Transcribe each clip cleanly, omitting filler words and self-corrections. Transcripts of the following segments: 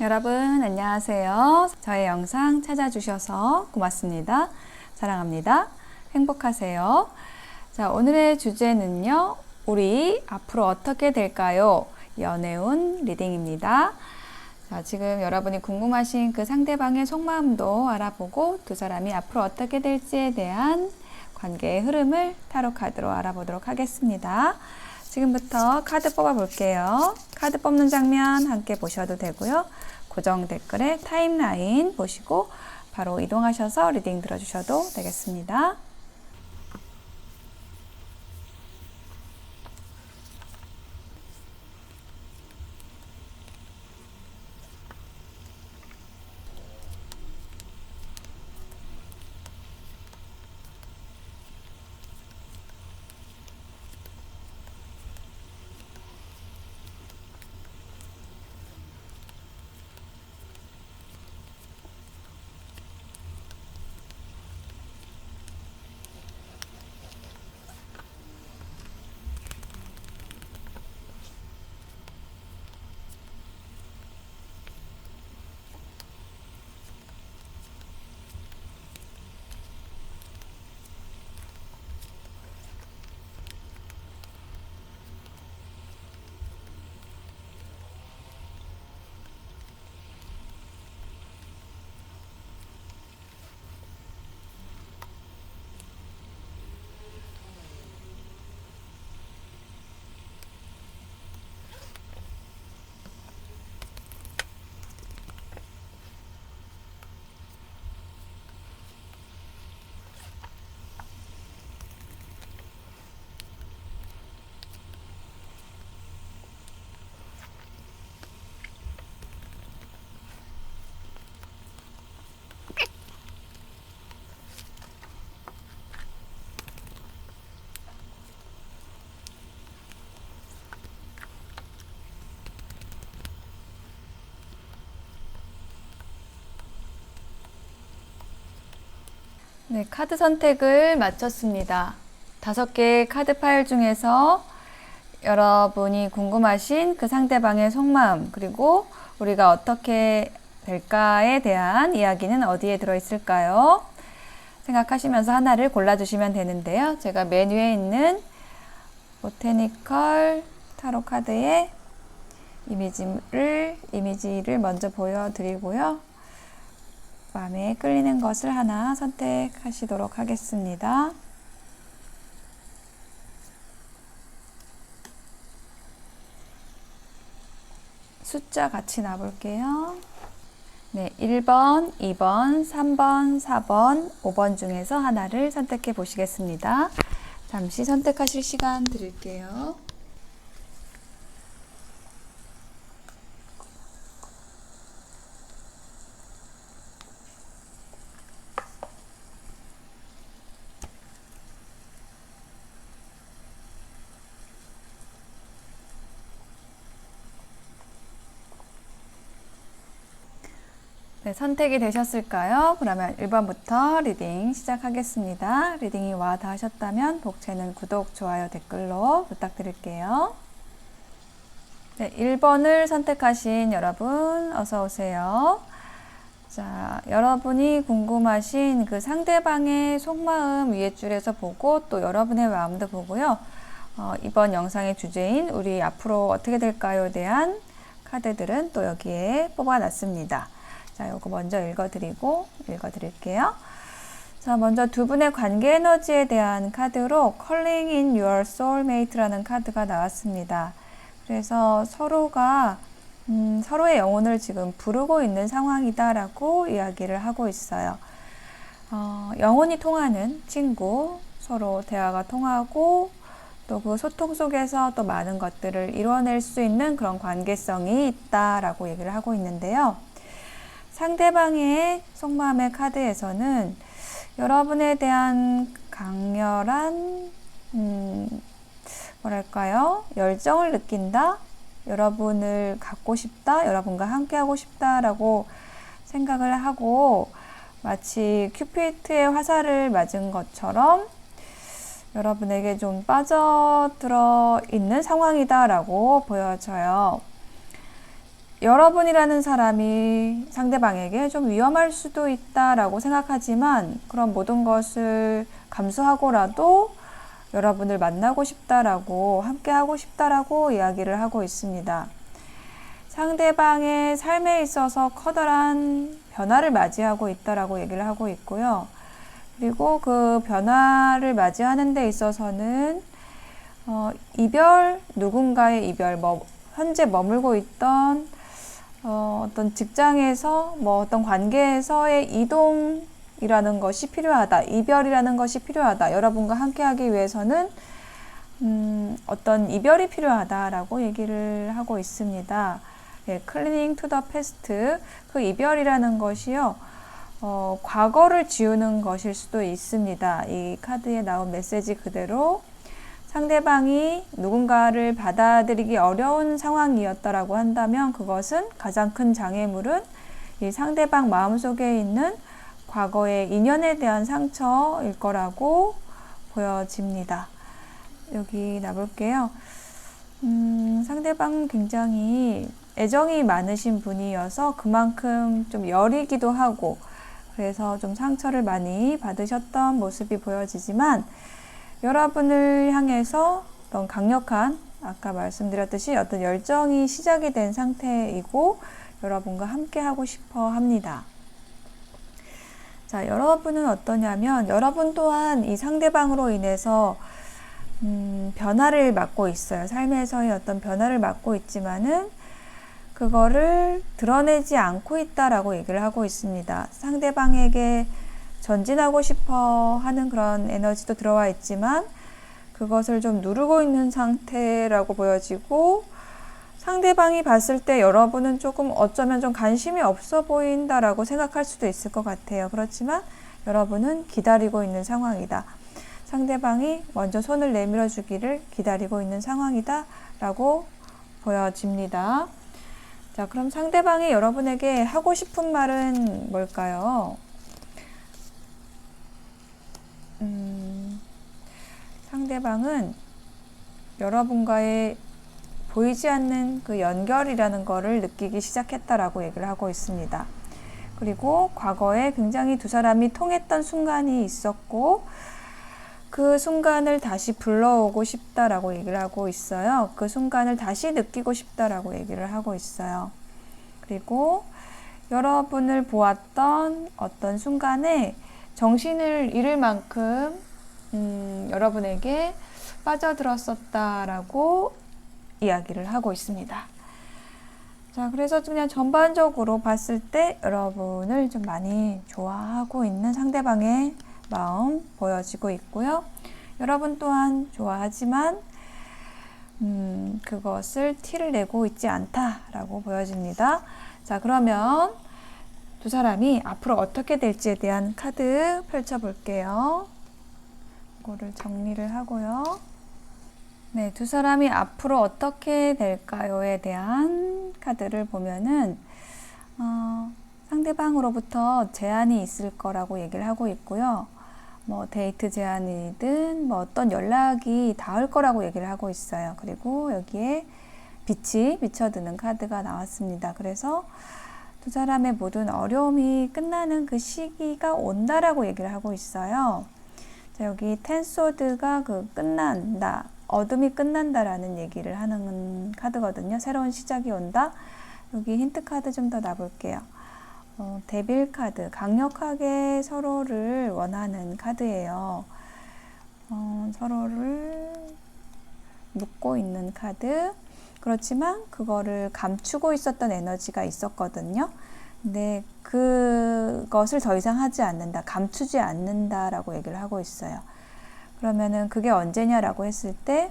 여러분 안녕하세요. 저의 영상 찾아주셔서 고맙습니다. 사랑합니다. 행복하세요. 자, 오늘의 주제는요. 우리 앞으로 어떻게 될까요? 연애운 리딩입니다. 자, 지금 여러분이 궁금하신 그 상대방의 속마음도 알아보고 두 사람이 앞으로 어떻게 될지에 대한 관계의 흐름을 타로 카드로 알아보도록 하겠습니다. 지금부터 카드 뽑아 볼게요. 카드 뽑는 장면 함께 보셔도 되고요. 고정 댓글에 타임라인 보시고 바로 이동하셔서 리딩 들어주셔도 되겠습니다. 네, 카드 선택을 마쳤습니다. 5개의 카드 파일 중에서 여러분이 궁금하신 그 상대방의 속마음, 그리고 우리가 어떻게 될까에 대한 이야기는 어디에 들어있을까요? 생각하시면서 하나를 골라주시면 되는데요. 제가 맨 위에 있는 보테니컬 타로 카드의 이미지를 먼저 보여드리고요. 마음에 끌리는 것을 하나 선택하시도록 하겠습니다. 숫자 같이 놔볼게요. 네, 1번, 2번, 3번, 4번, 5번 중에서 하나를 선택해 보시겠습니다. 잠시 선택하실 시간 드릴게요. 네, 선택이 되셨을까요? 그러면 1번부터 리딩 시작하겠습니다. 리딩이 와 닿으셨다면 복채는 구독, 좋아요, 댓글로 부탁드릴게요. 네, 1번을 선택하신 여러분 어서 오세요. 자, 여러분이 궁금하신 그 상대방의 속마음 위에 줄에서 보고 또 여러분의 마음도 보고요. 이번 영상의 주제인 우리 앞으로 어떻게 될까요에 대한 카드들은 또 여기에 뽑아놨습니다. 자, 요거 먼저 읽어드릴게요. 자, 먼저 두 분의 관계 에너지에 대한 카드로 Calling in Your Soulmate라는 카드가 나왔습니다. 그래서 서로가 서로의 영혼을 지금 부르고 있는 상황이다라고 이야기를 하고 있어요. 영혼이 통하는 친구, 서로 대화가 통하고 또 그 소통 속에서 또 많은 것들을 이뤄낼 수 있는 그런 관계성이 있다라고 얘기를 하고 있는데요. 상대방의 속마음의 카드에서는 여러분에 대한 강렬한 뭐랄까요? 열정을 느낀다? 여러분을 갖고 싶다? 여러분과 함께하고 싶다라고 생각을 하고 마치 큐피트의 화살을 맞은 것처럼 여러분에게 좀 빠져들어 있는 상황이다라고 보여져요. 여러분이라는 사람이 상대방에게 좀 위험할 수도 있다라고 생각하지만 그런 모든 것을 감수하고라도 여러분을 만나고 싶다라고, 함께 하고 싶다라고 이야기를 하고 있습니다. 상대방의 삶에 있어서 커다란 변화를 맞이하고 있다라고 얘기를 하고 있고요. 그리고 그 변화를 맞이하는 데 있어서는 이별, 누군가의 이별, 현재 머물고 있던 어떤 직장에서 어떤 관계에서의 이동이라는 것이 필요하다. 이별이라는 것이 필요하다. 여러분과 함께하기 위해서는 어떤 이별이 필요하다라고 얘기를 하고 있습니다. 예, Clinging to the past. 그 이별이라는 것이요. 과거를 지우는 것일 수도 있습니다. 이 카드에 나온 메시지 그대로 상대방이 누군가를 받아들이기 어려운 상황이었다라고 한다면 그것은 가장 큰 장애물은 이 상대방 마음속에 있는 과거의 인연에 대한 상처일 거라고 보여집니다. 여기 놔볼게요. 상대방 굉장히 애정이 많으신 분이어서 그만큼 좀 여리기도 하고 그래서 좀 상처를 많이 받으셨던 모습이 보여지지만 여러분을 향해서 어떤 강력한, 아까 말씀드렸듯이 어떤 열정이 시작이 된 상태이고 여러분과 함께 하고 싶어 합니다. 자, 여러분은 어떠냐면 여러분 또한 이 상대방으로 인해서 변화를 맞고 있어요. 삶에서의 어떤 변화를 맞고 있지만은 그거를 드러내지 않고 있다라고 얘기를 하고 있습니다. 상대방에게 전진하고 싶어 하는 그런 에너지도 들어와 있지만 그것을 좀 누르고 있는 상태라고 보여지고 상대방이 봤을 때 여러분은 조금 어쩌면 좀 관심이 없어 보인다라고 생각할 수도 있을 것 같아요. 그렇지만 여러분은 기다리고 있는 상황이다. 상대방이 먼저 손을 내밀어 주기를 기다리고 있는 상황이다 라고 보여집니다. 자, 그럼 상대방이 여러분에게 하고 싶은 말은 뭘까요? 상대방은 여러분과의 보이지 않는 그 연결이라는 거를 느끼기 시작했다라고 얘기를 하고 있습니다. 그리고 과거에 굉장히 두 사람이 통했던 순간이 있었고 그 순간을 다시 불러오고 싶다라고 얘기를 하고 있어요. 그 순간을 다시 느끼고 싶다라고 얘기를 하고 있어요. 그리고 여러분을 보았던 어떤 순간에 정신을 잃을 만큼 여러분에게 빠져들었었다라고 이야기를 하고 있습니다. 자, 그래서 그냥 전반적으로 봤을 때 여러분을 좀 많이 좋아하고 있는 상대방의 마음 보여지고 있고요. 여러분 또한 좋아하지만 그것을 티를 내고 있지 않다라고 보여집니다. 자, 그러면 두 사람이 앞으로 어떻게 될지에 대한 카드 펼쳐볼게요. 이거를 정리를 하고요. 네, 두 사람이 앞으로 어떻게 될까요에 대한 카드를 보면은 상대방으로부터 제안이 있을 거라고 얘기를 하고 있고요. 데이트 제안이든 어떤 연락이 닿을 거라고 얘기를 하고 있어요. 그리고 여기에 빛이 비춰드는 카드가 나왔습니다. 그래서 두 사람의 모든 어려움이 끝나는 그 시기가 온다라고 얘기를 하고 있어요. 자, 여기 텐소드가 끝난다, 어둠이 끝난다라는 얘기를 하는 카드거든요. 새로운 시작이 온다. 여기 힌트 카드 좀 더 놔볼게요. 데빌 카드, 강력하게 서로를 원하는 카드예요. 서로를 묶고 있는 카드. 그렇지만 그거를 감추고 있었던 에너지가 있었거든요. 근데 그것을 더 이상 하지 않는다, 감추지 않는다라고 얘기를 하고 있어요. 그러면은 그게 언제냐라고 했을 때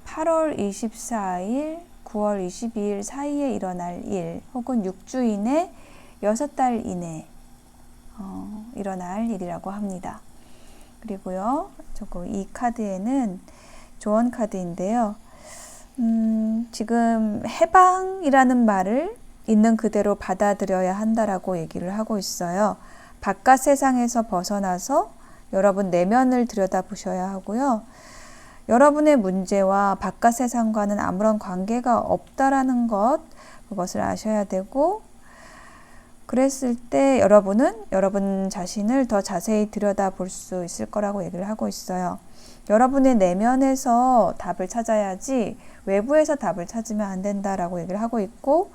8월 24일, 9월 22일 사이에 일어날 일, 혹은 6주 이내, 6달 이내 일어날 일이라고 합니다. 그리고요, 이 카드에는 조언 카드인데요. 지금 해방이라는 말을 있는 그대로 받아들여야 한다라고 얘기를 하고 있어요. 바깥 세상에서 벗어나서 여러분 내면을 들여다보셔야 하고요. 여러분의 문제와 바깥 세상과는 아무런 관계가 없다라는 것, 그것을 아셔야 되고, 그랬을 때 여러분은 여러분 자신을 더 자세히 들여다볼 수 있을 거라고 얘기를 하고 있어요. 여러분의 내면에서 답을 찾아야지 외부에서 답을 찾으면 안 된다라고 얘기를 하고 있고,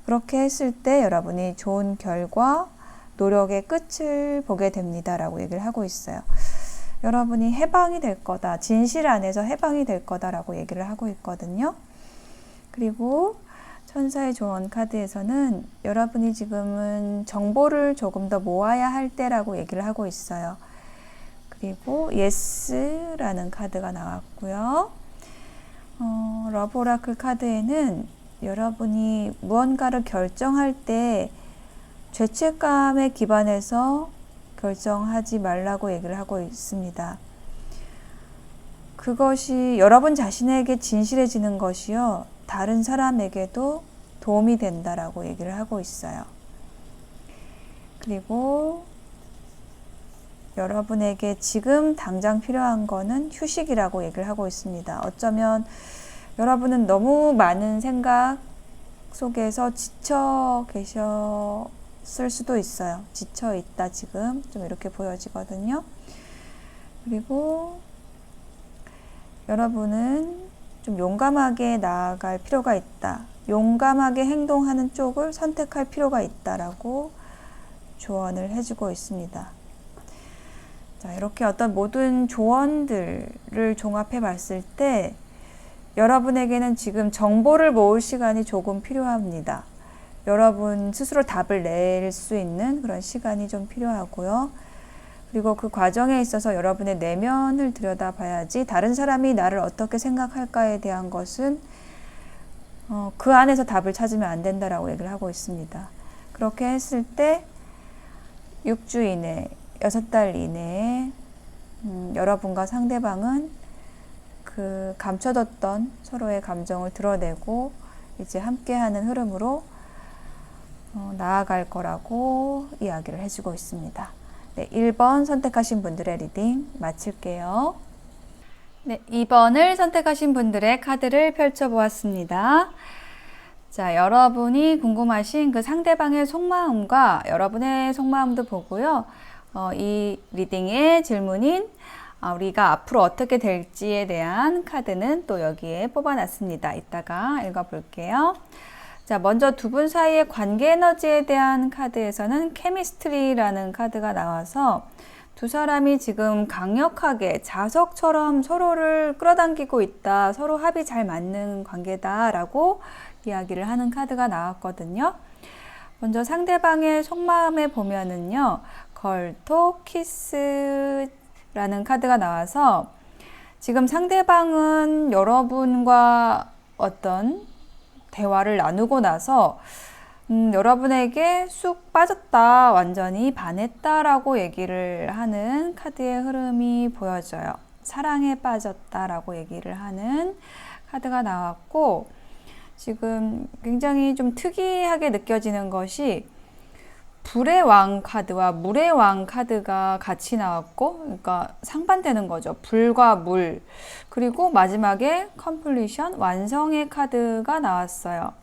그렇게 했을 때 여러분이 좋은 결과, 노력의 끝을 보게 됩니다라고 얘기를 하고 있어요. 여러분이 해방이 될 거다, 진실 안에서 해방이 될 거다라고 얘기를 하고 있거든요. 그리고 천사의 조언 카드에서는 여러분이 지금은 정보를 조금 더 모아야 할 때라고 얘기를 하고 있어요. 그리고 예스라는 카드가 나왔고요. 러브 오라클 카드에는 여러분이 무언가를 결정할 때 죄책감에 기반해서 결정하지 말라고 얘기를 하고 있습니다. 그것이 여러분 자신에게 진실해지는 것이요, 다른 사람에게도 도움이 된다라고 얘기를 하고 있어요. 그리고 여러분에게 지금 당장 필요한 거는 휴식이라고 얘기를 하고 있습니다. 어쩌면 여러분은 너무 많은 생각 속에서 지쳐 계셨을 수도 있어요. 지쳐 있다 지금 좀 이렇게 보여지거든요. 그리고 여러분은 좀 용감하게 나아갈 필요가 있다. 용감하게 행동하는 쪽을 선택할 필요가 있다라고 조언을 해주고 있습니다. 자, 이렇게 어떤 모든 조언들을 종합해 봤을 때 여러분에게는 지금 정보를 모을 시간이 조금 필요합니다. 여러분 스스로 답을 낼 수 있는 그런 시간이 좀 필요하고요. 그리고 그 과정에 있어서 여러분의 내면을 들여다봐야지 다른 사람이 나를 어떻게 생각할까에 대한 것은 그 안에서 답을 찾으면 안 된다라고 얘기를 하고 있습니다. 그렇게 했을 때 6주 이내, 6달 이내에 여러분과 상대방은 그 감춰뒀던 서로의 감정을 드러내고 이제 함께하는 흐름으로 나아갈 거라고 이야기를 해주고 있습니다. 네, 1번 선택하신 분들의 리딩 마칠게요. 네, 2번을 선택하신 분들의 카드를 펼쳐보았습니다. 자, 여러분이 궁금하신 그 상대방의 속마음과 여러분의 속마음도 보고요. 이 리딩의 질문인 우리가 앞으로 어떻게 될지에 대한 카드는 또 여기에 뽑아놨습니다. 이따가 읽어볼게요. 자, 먼저 두 분 사이의 관계 에너지에 대한 카드에서는 케미스트리라는 카드가 나와서 두 사람이 지금 강력하게 자석처럼 서로를 끌어당기고 있다, 서로 합이 잘 맞는 관계다라고 이야기를 하는 카드가 나왔거든요. 먼저 상대방의 속마음에 보면은요, 걸톡, 키스라는 카드가 나와서 지금 상대방은 여러분과 어떤 대화를 나누고 나서 여러분에게 쑥 빠졌다, 완전히 반했다라고 얘기를 하는 카드의 흐름이 보여져요. 사랑에 빠졌다라고 얘기를 하는 카드가 나왔고, 지금 굉장히 좀 특이하게 느껴지는 것이 불의 왕 카드와 물의 왕 카드가 같이 나왔고, 그러니까 상반되는 거죠. 불과 물. 그리고 마지막에 컴플리션, 완성의 카드가 나왔어요.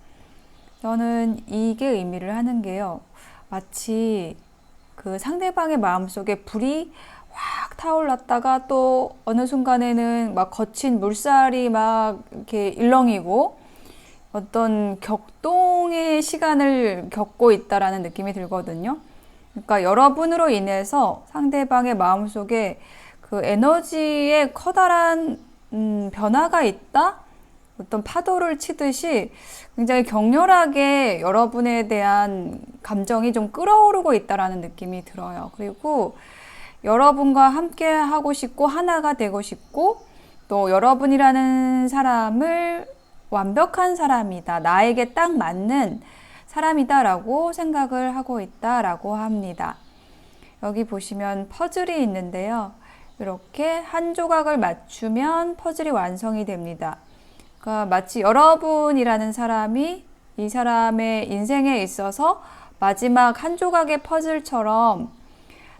저는 이게 의미를 하는 게요, 마치 그 상대방의 마음속에 불이 확 타올랐다가 또 어느 순간에는 막 거친 물살이 막 이렇게 일렁이고 어떤 격동의 시간을 겪고 있다라는 느낌이 들거든요. 그러니까 여러분으로 인해서 상대방의 마음속에 그 에너지에 커다란 변화가 있다? 어떤 파도를 치듯이 굉장히 격렬하게 여러분에 대한 감정이 좀 끌어오르고 있다라는 느낌이 들어요. 그리고 여러분과 함께 하고 싶고 하나가 되고 싶고 또 여러분이라는 사람을 완벽한 사람이다, 나에게 딱 맞는 사람이다라고 생각을 하고 있다라고 합니다. 여기 보시면 퍼즐이 있는데요. 이렇게 한 조각을 맞추면 퍼즐이 완성이 됩니다. 그러니까 마치 여러분이라는 사람이 이 사람의 인생에 있어서 마지막 한 조각의 퍼즐처럼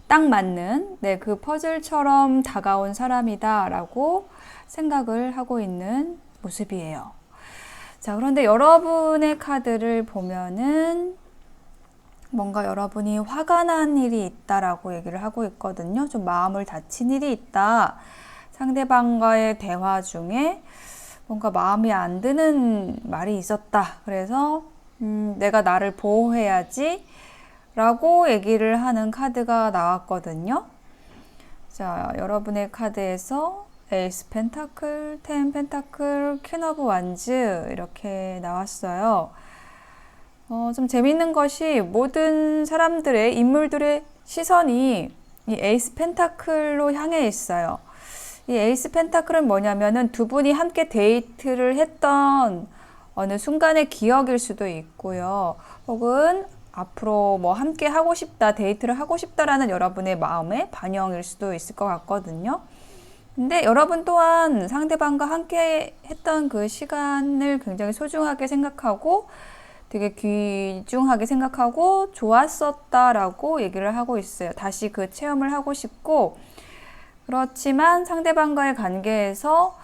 딱 맞는, 그 퍼즐처럼 다가온 사람이다라고 생각을 하고 있는 모습이에요. 자, 그런데 여러분의 카드를 보면은 뭔가 여러분이 화가 난 일이 있다라고 얘기를 하고 있거든요. 좀 마음을 다친 일이 있다. 상대방과의 대화 중에 뭔가 마음이 안 드는 말이 있었다. 그래서 내가 나를 보호해야지 라고 얘기를 하는 카드가 나왔거든요. 자, 여러분의 카드에서 에이스 펜타클, 텐 펜타클, 퀸 오브 완즈 이렇게 나왔어요. 좀 재밌는 것이 모든 사람들의 인물들의 시선이 이 에이스 펜타클로 향해 있어요. 이 에이스 펜타클은 뭐냐면은 두 분이 함께 데이트를 했던 어느 순간의 기억일 수도 있고요. 혹은 앞으로 뭐 함께 하고 싶다, 데이트를 하고 싶다라는 여러분의 마음의 반영일 수도 있을 것 같거든요. 근데 여러분 또한 상대방과 함께 했던 그 시간을 굉장히 소중하게 생각하고 되게 귀중하게 생각하고 좋았었다라고 얘기를 하고 있어요. 다시 그 체험을 하고 싶고, 그렇지만 상대방과의 관계에서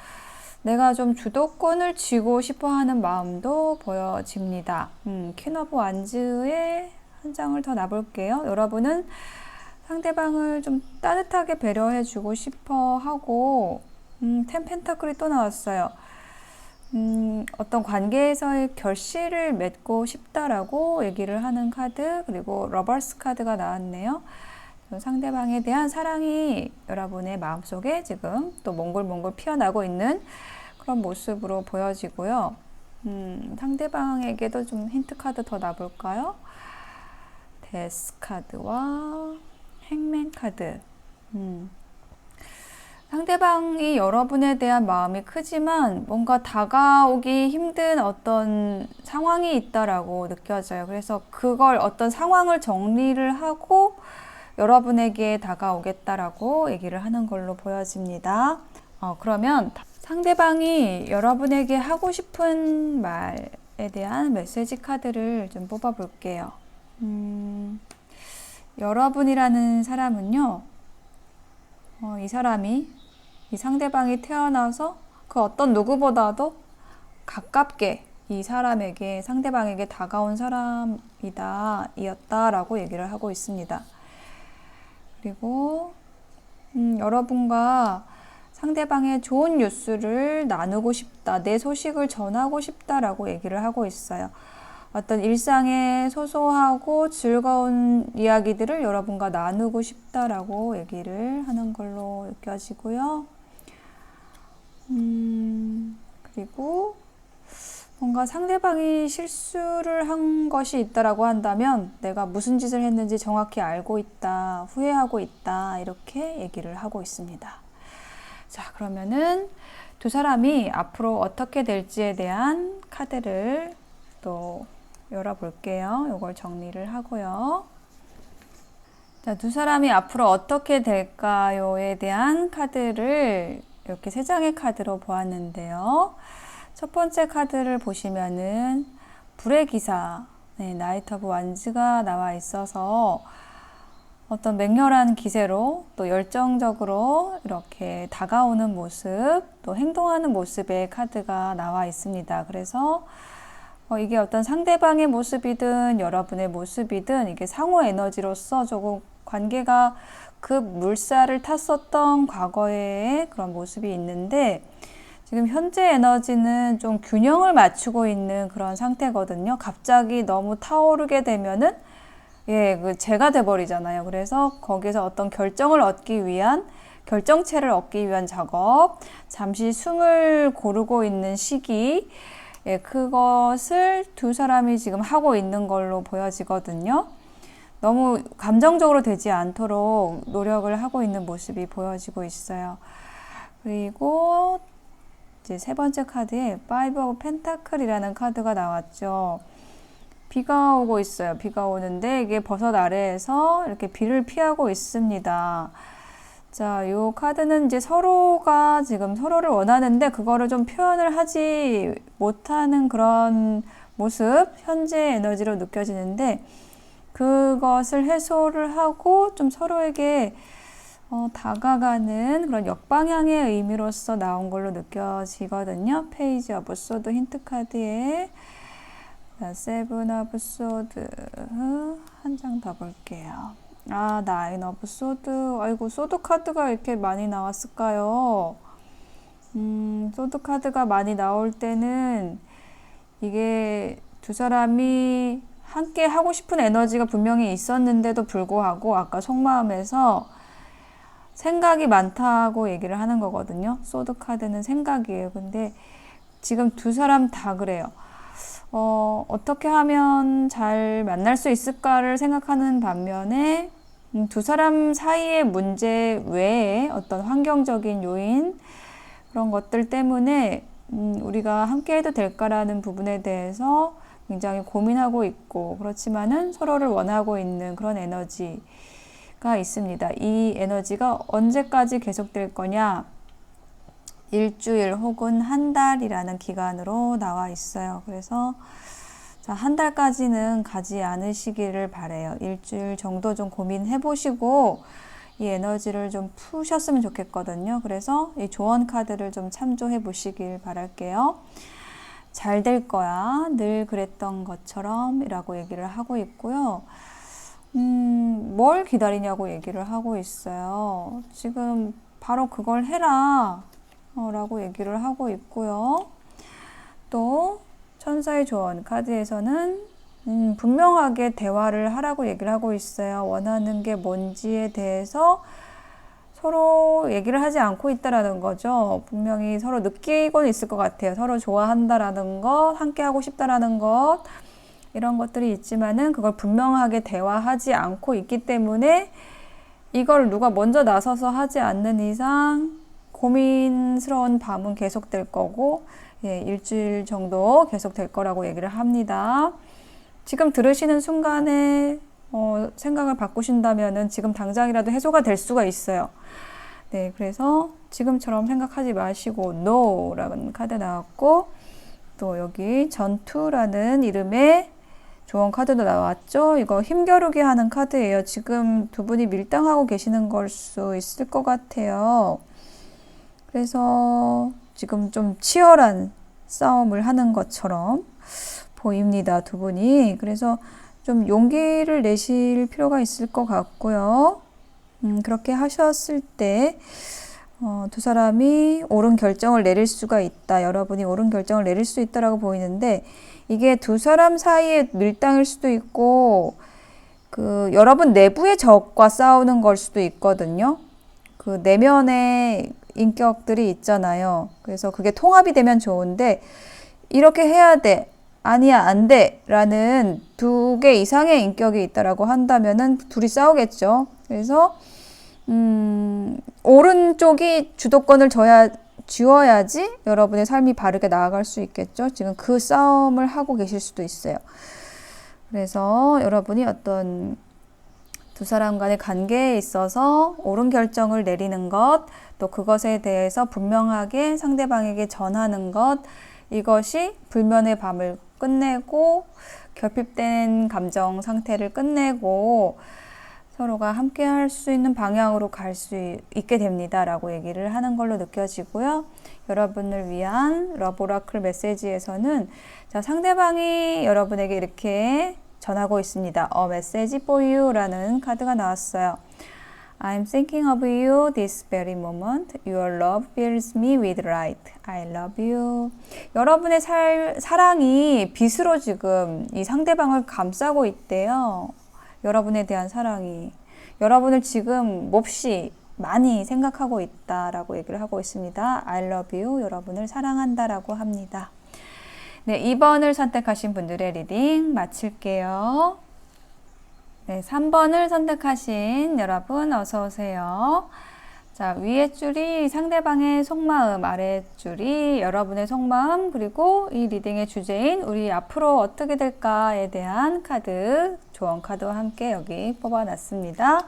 내가 좀 주도권을 쥐고 싶어 하는 마음도 보여집니다. 퀸 오브 완즈의 한 장을 더 놔볼게요. 여러분은 상대방을 좀 따뜻하게 배려해 주고 싶어 하고, 텐 펜타클이 또 나왔어요. 어떤 관계에서의 결실을 맺고 싶다라고 얘기를 하는 카드, 그리고 러버스 카드가 나왔네요. 상대방에 대한 사랑이 여러분의 마음속에 지금 또 몽골몽골 피어나고 있는 그런 모습으로 보여지고요. 상대방에게도 좀 힌트 카드 더 놔볼까요? 데스 카드와 행맨 카드. 상대방이 여러분에 대한 마음이 크지만 뭔가 다가오기 힘든 어떤 상황이 있다라고 느껴져요. 그래서 그걸 어떤 상황을 정리를 하고 여러분에게 다가오겠다라고 얘기를 하는 걸로 보여집니다. 그러면 상대방이 여러분에게 하고 싶은 말에 대한 메시지 카드를 좀 뽑아 볼게요. 여러분이라는 사람은요, 이 상대방이 태어나서 그 어떤 누구보다도 가깝게 이 사람에게, 상대방에게 다가온 사람이다, 이었다라고 얘기를 하고 있습니다. 그리고, 여러분과 상대방의 좋은 뉴스를 나누고 싶다, 내 소식을 전하고 싶다라고 얘기를 하고 있어요. 어떤 일상의 소소하고 즐거운 이야기들을 여러분과 나누고 싶다라고 얘기를 하는 걸로 느껴지고요. 그리고 뭔가 상대방이 실수를 한 것이 있다라고 한다면 내가 무슨 짓을 했는지 정확히 알고 있다, 후회하고 있다, 이렇게 얘기를 하고 있습니다. 자, 그러면은 두 사람이 앞으로 어떻게 될지에 대한 카드를 또 열어볼게요. 이걸 정리를 하고요. 자, 두 사람이 앞으로 어떻게 될까요에 대한 카드를 이렇게 세 장의 카드로 보았는데요. 첫 번째 카드를 보시면은 불의 기사, 나이트 오브 완즈가 나와 있어서 어떤 맹렬한 기세로 또 열정적으로 이렇게 다가오는 모습, 또 행동하는 모습의 카드가 나와 있습니다. 그래서 이게 어떤 상대방의 모습이든 여러분의 모습이든 이게 상호 에너지로서 조금 관계가 급 물살을 탔었던 과거의 그런 모습이 있는데 지금 현재 에너지는 좀 균형을 맞추고 있는 그런 상태거든요. 갑자기 너무 타오르게 되면은 재가 돼버리잖아요. 그래서 거기서 어떤 결정을 얻기 위한, 결정체를 얻기 위한 작업, 잠시 숨을 고르고 있는 시기, 그것을 두 사람이 지금 하고 있는 걸로 보여지거든요. 너무 감정적으로 되지 않도록 노력을 하고 있는 모습이 보여지고 있어요. 그리고 이제 세 번째 카드에 파이브 오브 펜타클이라는 카드가 나왔죠. 비가 오고 있어요. 비가 오는데 이게 버섯 아래에서 이렇게 비를 피하고 있습니다. 자, 이 카드는 이제 서로가 지금 서로를 원하는데 그거를 좀 표현을 하지 못하는 그런 모습, 현재 에너지로 느껴지는데 그것을 해소를 하고 좀 서로에게 다가가는 그런 역방향의 의미로서 나온 걸로 느껴지거든요. 페이지 오브 소드 힌트 카드에 세븐 오브 소드 한 장 더 볼게요. 나인 오브 소드. 아이고, 소드 카드가 이렇게 많이 나왔을까요? 소드 카드가 많이 나올 때는 이게 두 사람이 함께 하고 싶은 에너지가 분명히 있었는데도 불구하고 아까 속마음에서 생각이 많다고 얘기를 하는 거거든요. 소드 카드는 생각이에요. 근데 지금 두 사람 다 그래요. 어떻게 하면 잘 만날 수 있을까를 생각하는 반면에 두 사람 사이의 문제 외에 어떤 환경적인 요인, 그런 것들 때문에 우리가 함께 해도 될까라는 부분에 대해서 굉장히 고민하고 있고, 그렇지만은 서로를 원하고 있는 그런 에너지가 있습니다. 이 에너지가 언제까지 계속될 거냐? 일주일 혹은 한 달이라는 기간으로 나와 있어요. 그래서 한 달까지는 가지 않으시기를 바래요. 일주일 정도 좀 고민해 보시고 이 에너지를 좀 푸셨으면 좋겠거든요. 그래서 이 조언 카드를 좀 참조해 보시길 바랄게요. 잘 될 거야. 늘 그랬던 것처럼 이라고 얘기를 하고 있고요. 뭘 기다리냐고 얘기를 하고 있어요. 지금 바로 그걸 해라 라고 얘기를 하고 있고요. 또 천사의 조언 카드에서는 분명하게 대화를 하라고 얘기를 하고 있어요. 원하는 게 뭔지에 대해서 서로 얘기를 하지 않고 있다라는 거죠. 분명히 서로 느끼고는 있을 것 같아요. 서로 좋아한다라는 것, 함께 하고 싶다라는 것, 이런 것들이 있지만은 그걸 분명하게 대화하지 않고 있기 때문에 이걸 누가 먼저 나서서 하지 않는 이상 고민스러운 밤은 계속될 거고, 일주일 정도 계속될 거라고 얘기를 합니다. 지금 들으시는 순간에 생각을 바꾸신다면은 지금 당장이라도 해소가 될 수가 있어요. 네, 그래서 지금처럼 생각하지 마시고 NO라는 카드 나왔고, 또 여기 전투라는 이름의 조언 카드도 나왔죠. 이거 힘겨루기 하는 카드예요. 지금 두 분이 밀당하고 계시는 걸 수 있을 것 같아요. 그래서 지금 좀 치열한 싸움을 하는 것처럼 보입니다, 두 분이. 그래서 좀 용기를 내실 필요가 있을 것 같고요. 그렇게 하셨을 때 두 사람이 옳은 결정을 내릴 수가 있다. 여러분이 옳은 결정을 내릴 수 있다라고 보이는데, 이게 두 사람 사이의 밀당일 수도 있고 여러분 내부의 적과 싸우는 걸 수도 있거든요. 그 내면의 인격들이 있잖아요. 그래서 그게 통합이 되면 좋은데, 이렇게 해야 돼, 아니야, 안 돼 라는 두 개 이상의 인격이 있다라고 한다면은 둘이 싸우겠죠. 그래서 오른쪽이 주도권을 쥐어야지 여러분의 삶이 바르게 나아갈 수 있겠죠. 지금 그 싸움을 하고 계실 수도 있어요. 그래서 여러분이 어떤 두 사람 간의 관계에 있어서 옳은 결정을 내리는 것, 또 그것에 대해서 분명하게 상대방에게 전하는 것, 이것이 불면의 밤을 끝내고 결핍된 감정 상태를 끝내고 서로가 함께 할 수 있는 방향으로 갈 수 있게 됩니다 라고 얘기를 하는 걸로 느껴지고요. 여러분을 위한 러브 오라클 메시지에서는 상대방이 여러분에게 이렇게 전하고 있습니다. A message for you 라는 카드가 나왔어요. I'm thinking of you this very moment. Your love fills me with light. I love you. 여러분의 사랑이 빛으로 지금 이 상대방을 감싸고 있대요. 여러분에 대한 사랑이. 여러분을 지금 몹시 많이 생각하고 있다라고 얘기를 하고 있습니다. I love you. 여러분을 사랑한다라고 합니다. 네, 2번을 선택하신 분들의 리딩 마칠게요. 네, 3번을 선택하신 여러분 어서 오세요. 자, 위에 줄이 상대방의 속마음, 아래 줄이 여러분의 속마음, 그리고 이 리딩의 주제인 우리 앞으로 어떻게 될까에 대한 카드, 조언 카드와 함께 여기 뽑아놨습니다.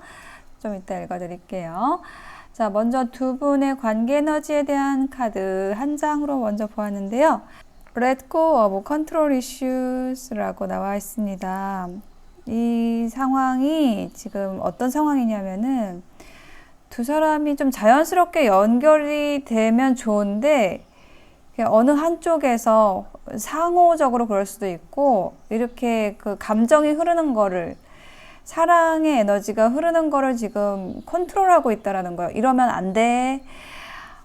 좀 이따 읽어드릴게요. 자, 먼저 두 분의 관계 에너지에 대한 카드 한 장으로 먼저 보았는데요. Let go of control issues라고 나와 있습니다. 이 상황이 지금 어떤 상황이냐면은 두 사람이 좀 자연스럽게 연결이 되면 좋은데 어느 한쪽에서 상호적으로 그럴 수도 있고 이렇게 그 감정이 흐르는 거를 사랑의 에너지가 흐르는 거를 지금 컨트롤하고 있다라는 거예요. 이러면 안 돼.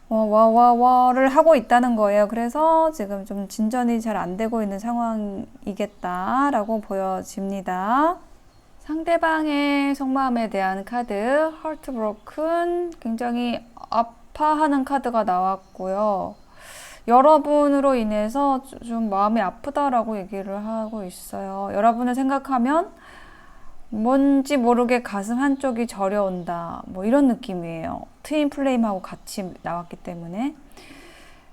와와와를 하고 있다는 거예요. 그래서 지금 좀 진전이 잘 안 되고 있는 상황이겠다라고 보여집니다. 상대방의 속마음에 대한 카드, Heartbroken, 굉장히 아파하는 카드가 나왔고요. 여러분으로 인해서 좀 마음이 아프다라고 얘기를 하고 있어요. 여러분을 생각하면 뭔지 모르게 가슴 한쪽이 저려온다. 뭐 이런 느낌이에요. 트윈 플레임하고 같이 나왔기 때문에.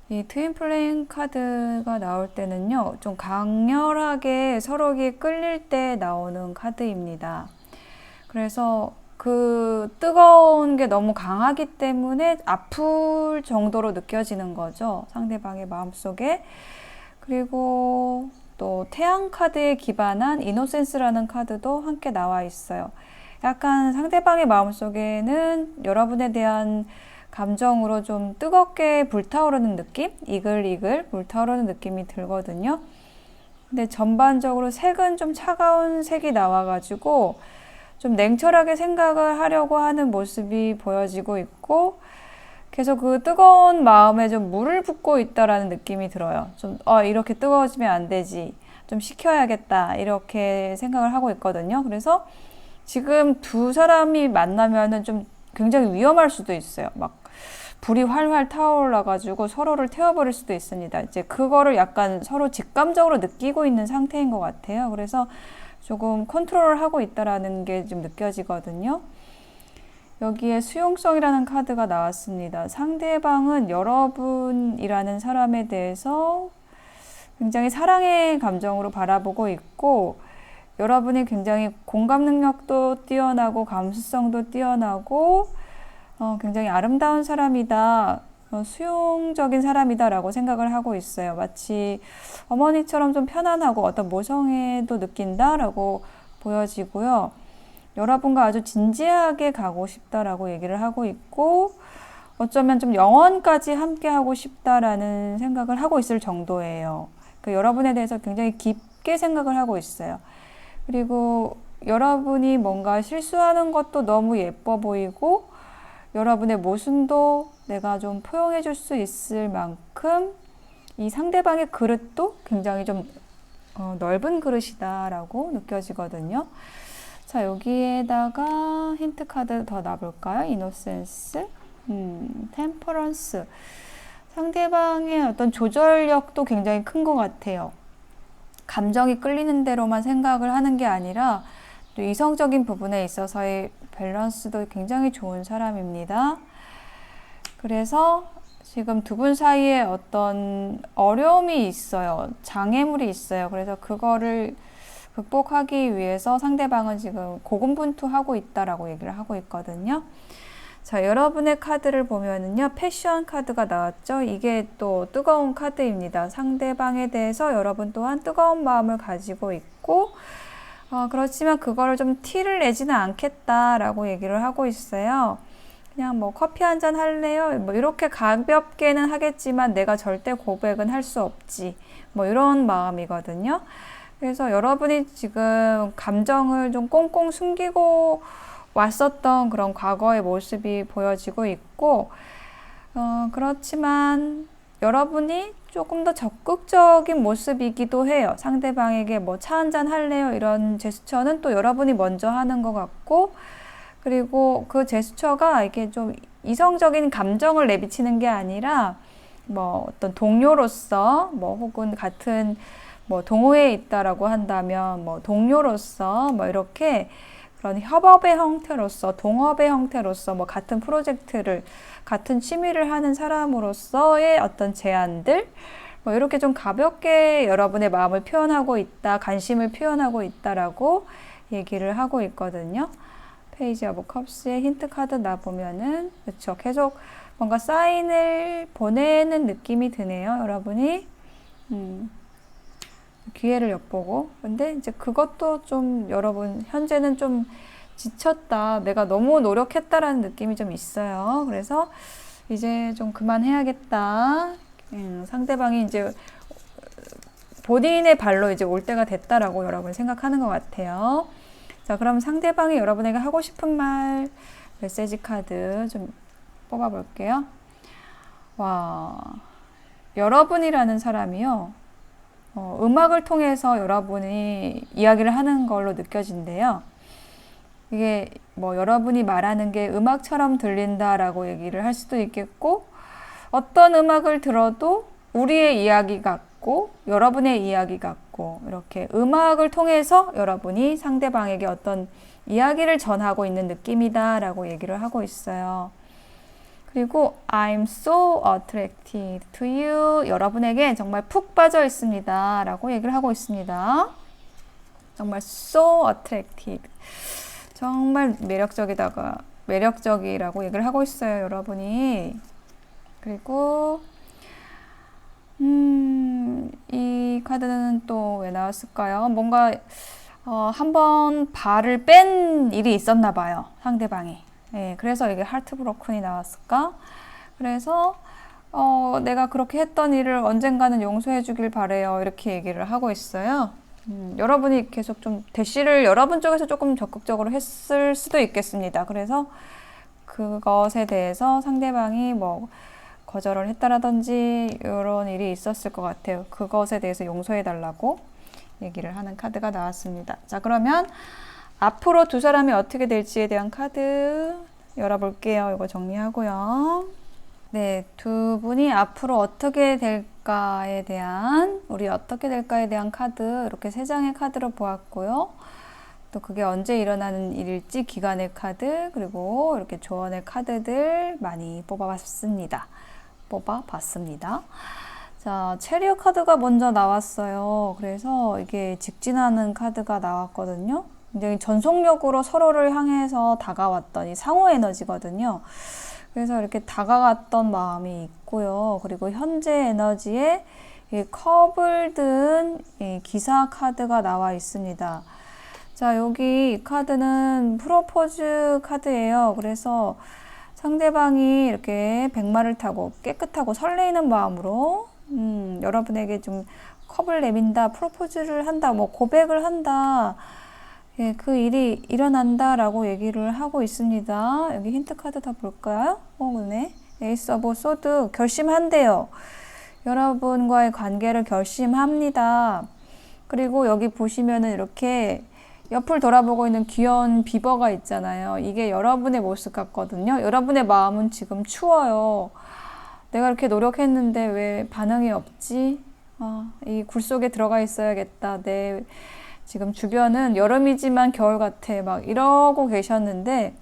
이 트윈 플레임 카드가 나올 때는요, 좀 강렬하게 서로에게 끌릴 때 나오는 카드입니다. 그래서 그 뜨거운 게 너무 강하기 때문에 아플 정도로 느껴지는 거죠. 상대방의 마음속에. 그리고 또 태양 카드에 기반한 이노센스라는 카드도 함께 나와 있어요. 약간 상대방의 마음속에는 여러분에 대한 감정으로 좀 뜨겁게 불타오르는 느낌? 이글이글 불타오르는 느낌이 들거든요. 근데 전반적으로 색은 좀 차가운 색이 나와가지고 좀 냉철하게 생각을 하려고 하는 모습이 보여지고 있고 계속 그 뜨거운 마음에 좀 물을 붓고 있다라는 느낌이 들어요. 좀 이렇게 뜨거워지면 안 되지. 좀 식혀야겠다. 이렇게 생각을 하고 있거든요. 그래서 지금 두 사람이 만나면은 좀 굉장히 위험할 수도 있어요. 막 불이 활활 타올라가지고 서로를 태워버릴 수도 있습니다. 이제 그거를 약간 서로 직감적으로 느끼고 있는 상태인 것 같아요. 그래서 조금 컨트롤을 하고 있다라는 게 좀 느껴지거든요. 여기에 수용성이라는 카드가 나왔습니다. 상대방은 여러분이라는 사람에 대해서 굉장히 사랑의 감정으로 바라보고 있고 여러분이 굉장히 공감 능력도 뛰어나고 감수성도 뛰어나고 굉장히 아름다운 사람이다. 수용적인 사람이다 라고 생각을 하고 있어요. 마치 어머니처럼 좀 편안하고 어떤 모성애도 느낀다 라고 보여지고요. 여러분과 아주 진지하게 가고 싶다라고 얘기를 하고 있고 어쩌면 좀 영원까지 함께 하고 싶다라는 생각을 하고 있을 정도예요. 여러분에 대해서 굉장히 깊게 생각을 하고 있어요. 그리고 여러분이 뭔가 실수하는 것도 너무 예뻐 보이고 여러분의 모순도 내가 좀 포용해 줄 수 있을 만큼 이 상대방의 그릇도 굉장히 좀 넓은 그릇이다라고 느껴지거든요. 자, 여기에다가 힌트 카드 더 놔볼까요? 이노센스, 템퍼런스. 상대방의 어떤 조절력도 굉장히 큰 것 같아요. 감정이 끌리는 대로만 생각을 하는 게 아니라 또 이성적인 부분에 있어서의 밸런스도 굉장히 좋은 사람입니다. 그래서 지금 두 분 사이에 어떤 어려움이 있어요. 장애물이 있어요. 그래서 그거를 극복하기 위해서 상대방은 지금 고군분투하고 있다라고 얘기를 하고 있거든요. 자, 여러분의 카드를 보면은요, 패션 카드가 나왔죠. 이게 또 뜨거운 카드입니다. 상대방에 대해서 여러분 또한 뜨거운 마음을 가지고 있고 그렇지만 그거를 좀 티를 내지는 않겠다라고 얘기를 하고 있어요. 그냥 뭐 커피 한잔 할래요? 뭐 이렇게 가볍게는 하겠지만 내가 절대 고백은 할 수 없지. 뭐 이런 마음이거든요. 그래서 여러분이 지금 감정을 좀 꽁꽁 숨기고 왔었던 그런 과거의 모습이 보여지고 있고 그렇지만 여러분이 조금 더 적극적인 모습이기도 해요. 상대방에게 뭐 차 한잔 할래요? 이런 제스처는 또 여러분이 먼저 하는 것 같고 그리고 그 제스처가 이렇게 좀 이성적인 감정을 내비치는 게 아니라 뭐 어떤 동료로서 뭐 혹은 같은 뭐 동호회에 있다라고 한다면 뭐 동료로서 뭐 이렇게 그런 협업의 형태로서 동업의 형태로서 뭐 같은 프로젝트를 같은 취미를 하는 사람으로서의 어떤 제안들 뭐 이렇게 좀 가볍게 여러분의 마음을 표현하고 있다, 관심을 표현하고 있다라고 얘기를 하고 있거든요. 페이지 오브 컵스의 힌트 카드 나 보면은 그렇죠. 계속 뭔가 사인을 보내는 느낌이 드네요. 여러분이 기회를 엿보고 근데 이제 그것도 좀 여러분 현재는 좀 지쳤다. 내가 너무 노력했다라는 느낌이 좀 있어요. 그래서 이제 좀 그만해야겠다. 상대방이 이제 본인의 발로 이제 올 때가 됐다라고 여러분 생각하는 것 같아요. 자, 그럼 상대방이 여러분에게 하고 싶은 말, 메시지 카드 좀 뽑아볼게요. 와, 여러분이라는 사람이요. 음악을 통해서 여러분이 이야기를 하는 걸로 느껴진대요. 이게 뭐 여러분이 말하는 게 음악처럼 들린다라고 얘기를 할 수도 있겠고, 어떤 음악을 들어도 우리의 이야기 같고 여러분의 이야기 같고 이렇게 음악을 통해서 여러분이 상대방에게 어떤 이야기를 전하고 있는 느낌이다 라고 얘기를 하고 있어요. 그리고 I'm so attracted to you. 여러분에게 정말 푹 빠져 있습니다 라고 얘기를 하고 있습니다. 정말 so attracted. 정말 매력적이라고 얘기를 하고 있어요, 여러분이. 그리고 이 카드는 또 왜 나왔을까요? 뭔가 한번 발을 뺀 일이 있었나 봐요, 상대방이. 예, 그래서 이게 하트 브로큰이 나왔을까? 그래서 내가 그렇게 했던 일을 언젠가는 용서해 주길 바래요. 이렇게 얘기를 하고 있어요. 여러분이 계속 좀 대시를 여러분 쪽에서 조금 적극적으로 했을 수도 있겠습니다. 그래서 그것에 대해서 상대방이 뭐 거절을 했다라든지 이런 일이 있었을 것 같아요. 그것에 대해서 용서해 달라고 얘기를 하는 카드가 나왔습니다. 자, 그러면 앞으로 두 사람이 어떻게 될지에 대한 카드 열어볼게요. 이거 정리하고요. 네, 두 분이 앞으로 어떻게 될까에 대한, 우리 어떻게 될까에 대한 카드, 이렇게 세 장의 카드로 보았고요. 또 그게 언제 일어나는 일일지 기간의 카드, 그리고 이렇게 조언의 카드들 많이 뽑아봤습니다. 자, 체리어 카드가 먼저 나왔어요. 그래서 이게 직진하는 카드가 나왔거든요. 굉장히 전속력으로 서로를 향해서 다가왔던 이 상호 에너지거든요. 그래서 이렇게 다가갔던 마음이 있고요. 그리고 현재 에너지에 이 컵을 든 이 기사 카드가 나와 있습니다. 자, 여기 이 카드는 프로포즈 카드예요. 그래서 상대방이 이렇게 백마를 타고 깨끗하고 설레이는 마음으로 여러분에게 좀 컵을 내민다, 프로포즈를 한다, 뭐 고백을 한다, 예, 그 일이 일어난다 라고 얘기를 하고 있습니다. 여기 힌트 카드 다 볼까요? 네. 에이스 오브 소드, 결심한대요. 여러분과의 관계를 결심합니다. 그리고 여기 보시면은 이렇게 옆을 돌아보고 있는 귀여운 비버가 있잖아요. 이게 여러분의 모습 같거든요. 여러분의 마음은 지금 추워요. 내가 이렇게 노력했는데 왜 반응이 없지? 이 굴 속에 들어가 있어야겠다. 내 지금 주변은 여름이지만 겨울 같아. 막 이러고 계셨는데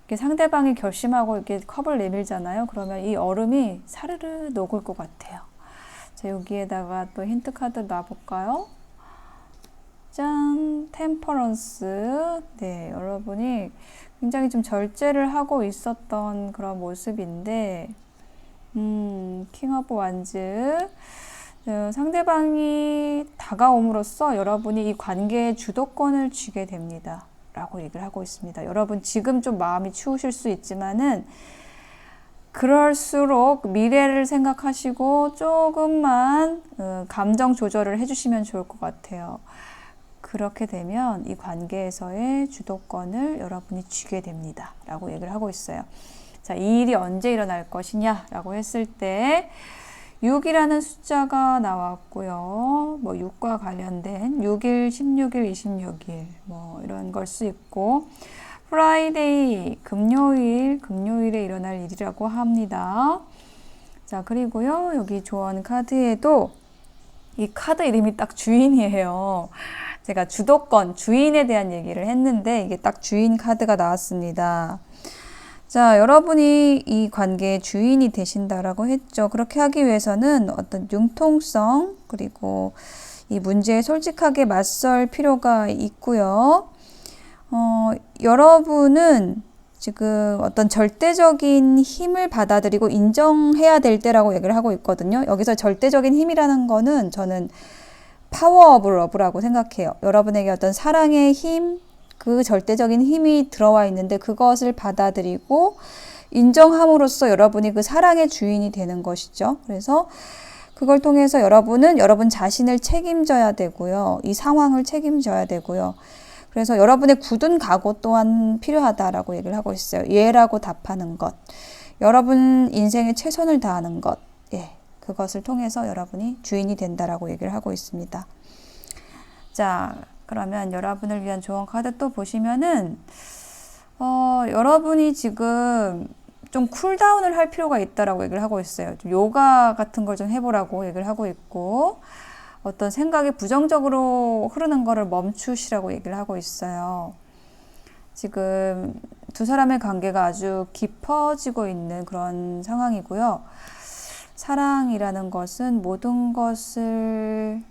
이렇게 상대방이 결심하고 이렇게 컵을 내밀잖아요. 그러면 이 얼음이 사르르 녹을 것 같아요. 자, 여기에다가 또 힌트 카드 놔볼까요? 짠! 템퍼런스. 네, 여러분이 굉장히 좀 절제를 하고 있었던 그런 모습인데, 킹 오브 완즈. 상대방이 다가옴으로써 여러분이 이 관계의 주도권을 쥐게 됩니다. 라고 얘기를 하고 있습니다. 여러분 지금 좀 마음이 추우실 수 있지만은 그럴수록 미래를 생각하시고 조금만 감정 조절을 해주시면 좋을 것 같아요. 그렇게 되면 이 관계에서의 주도권을 여러분이 쥐게 됩니다. 라고 얘기를 하고 있어요. 자, 이 일이 언제 일어날 것이냐 라고 했을 때 6이라는 숫자가 나왔고요. 뭐 6과 관련된 6일, 16일, 26일 뭐 이런 걸 수 있고 프라이데이, 금요일에 일어날 일이라고 합니다. 자, 그리고요. 여기 조언 카드에도 이 카드 이름이 딱 주인이에요. 제가 주도권, 주인에 대한 얘기를 했는데 이게 딱 주인 카드가 나왔습니다. 자, 여러분이 이 관계의 주인이 되신다라고 했죠. 그렇게 하기 위해서는 어떤 융통성, 그리고 이 문제에 솔직하게 맞설 필요가 있고요. 여러분은 지금 어떤 절대적인 힘을 받아들이고 인정해야 될 때라고 얘기를 하고 있거든요. 여기서 절대적인 힘이라는 거는 저는 파워 오브 러브라고 생각해요. 여러분에게 어떤 사랑의 힘, 그 절대적인 힘이 들어와 있는데 그것을 받아들이고 인정함으로써 여러분이 그 사랑의 주인이 되는 것이죠. 그래서 그걸 통해서 여러분은 여러분 자신을 책임져야 되고요. 이 상황을 책임져야 되고요. 그래서 여러분의 굳은 각오 또한 필요하다라고 얘기를 하고 있어요. 예라고 답하는 것. 여러분 인생에 최선을 다하는 것. 예, 그것을 통해서 여러분이 주인이 된다라고 얘기를 하고 있습니다. 자, 그러면 여러분을 위한 조언 카드 또 보시면은 여러분이 지금 좀 쿨다운을 할 필요가 있다라고 얘기를 하고 있어요. 좀 요가 같은 걸 좀 해보라고 얘기를 하고 있고, 어떤 생각이 부정적으로 흐르는 거를 멈추시라고 얘기를 하고 있어요. 지금 두 사람의 관계가 아주 깊어지고 있는 그런 상황이고요. 사랑이라는 것은 모든 것을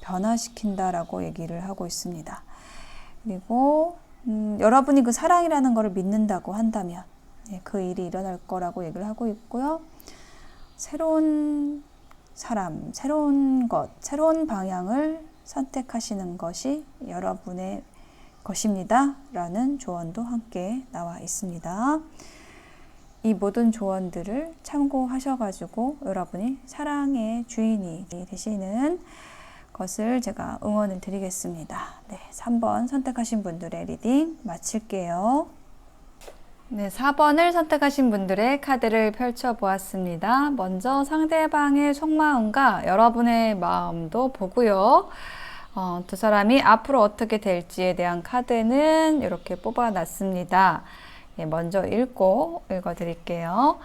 변화시킨다라고 얘기를 하고 있습니다. 그리고 여러분이 그 사랑이라는 것을 믿는다고 한다면 그 일이 일어날 거라고 얘기를 하고 있고요. 새로운 사람, 새로운 것, 새로운 방향을 선택하시는 것이 여러분의 것입니다. 라는 조언도 함께 나와 있습니다. 이 모든 조언들을 참고하셔가지고 여러분이 사랑의 주인이 되시는 것을 제가 응원을 드리겠습니다. 네, 3번 선택하신 분들의 리딩 마칠게요. 네, 4번을 선택하신 분들의 카드를 펼쳐보았습니다. 먼저 상대방의 속마음과 여러분의 마음도 보고요. 두 사람이 앞으로 어떻게 될지에 대한 카드는 이렇게 뽑아놨습니다. 예, 먼저 읽어드릴게요.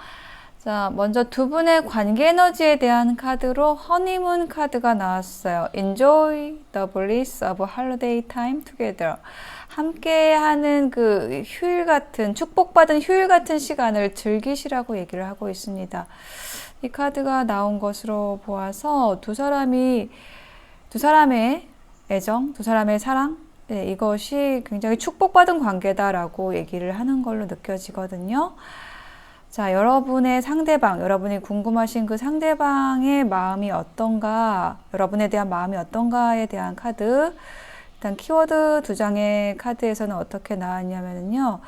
자, 먼저 두 분의 관계 에너지에 대한 카드로 허니문 카드가 나왔어요. Enjoy the bliss of holiday time together. 함께하는 그 휴일 같은, 축복받은 휴일 같은 시간을 즐기시라고 얘기를 하고 있습니다. 이 카드가 나온 것으로 보아서 두 사람의 애정, 두 사람의 사랑, 네, 이것이 굉장히 축복받은 관계다라고 얘기를 하는 걸로 느껴지거든요. 자, 여러분의 상대방, 여러분이 궁금하신 그 상대방의 마음이 어떤가, 여러분에 대한 마음이 어떤가에 대한 카드, 일단 키워드 두 장의 카드에서는 어떻게 나왔냐면요.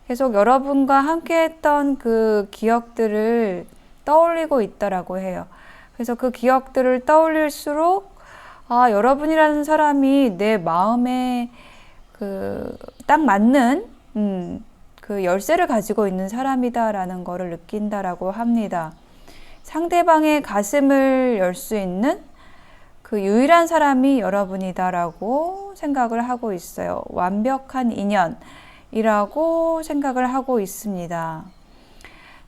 계속 여러분과 함께 했던 그 기억들을 떠올리고 있다라고 해요. 그래서 그 기억들을 떠올릴수록 여러분이라는 사람이 내 마음에 딱 맞는 그 열쇠를 가지고 있는 사람이다라는 거를 느낀다라고 합니다. 상대방의 가슴을 열 수 있는 그 유일한 사람이 여러분이다라고 생각을 하고 있어요. 완벽한 인연이라고 생각을 하고 있습니다.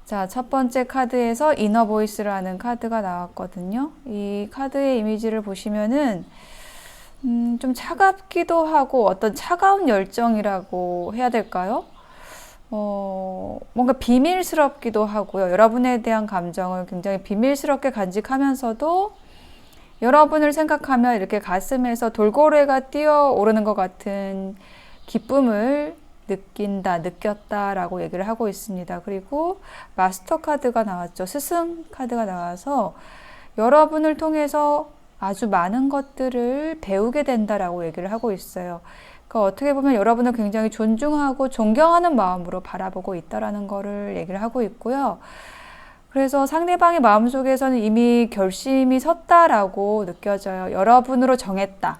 자, 첫 번째 카드에서 이너 보이스라는 카드가 나왔거든요. 이 카드의 이미지를 보시면은 좀 차갑기도 하고 어떤 차가운 열정이라고 해야 될까요? 뭔가 비밀스럽기도 하고요. 여러분에 대한 감정을 굉장히 비밀스럽게 간직하면서도 여러분을 생각하면 이렇게 가슴에서 돌고래가 뛰어오르는 것 같은 기쁨을 느꼈다라고 얘기를 하고 있습니다. 그리고 마스터 카드가 나왔죠. 스승 카드가 나와서 여러분을 통해서 아주 많은 것들을 배우게 된다라고 얘기를 하고 있어요. 그러니까 어떻게 보면 여러분을 굉장히 존중하고 존경하는 마음으로 바라보고 있다라는 거를 얘기를 하고 있고요. 그래서 상대방의 마음속에서는 이미 결심이 섰다라고 느껴져요. 여러분으로 정했다.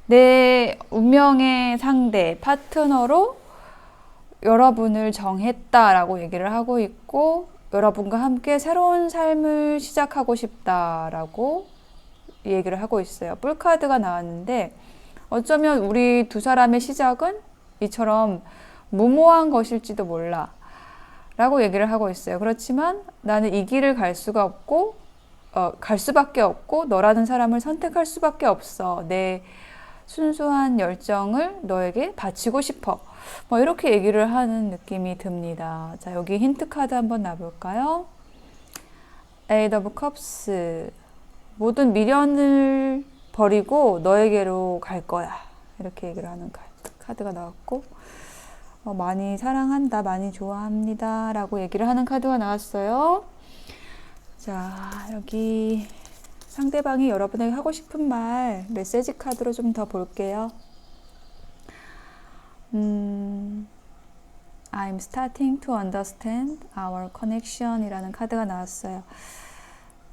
내 운명의 상대, 파트너로 여러분을 정했다라고 얘기를 하고 있고, 여러분과 함께 새로운 삶을 시작하고 싶다라고 얘기를 하고 있어요. 뿔카드가 나왔는데, 어쩌면 우리 두 사람의 시작은 이처럼 무모한 것일지도 몰라 라고 얘기를 하고 있어요. 그렇지만 나는 이 길을 갈 수밖에 없고 너라는 사람을 선택할 수밖에 없어. 내 순수한 열정을 너에게 바치고 싶어. 뭐 이렇게 얘기를 하는 느낌이 듭니다. 자, 여기 힌트 카드 한번 놔볼까요? Eight of Cups. 모든 미련을 버리고 너에게로 갈 거야. 이렇게 얘기를 하는 카드가 나왔고, 많이 사랑한다, 많이 좋아합니다 라고 얘기를 하는 카드가 나왔어요. 자, 여기 상대방이 여러분에게 하고 싶은 말 메시지 카드로 좀 더 볼게요. I'm starting to understand our connection 이라는 카드가 나왔어요.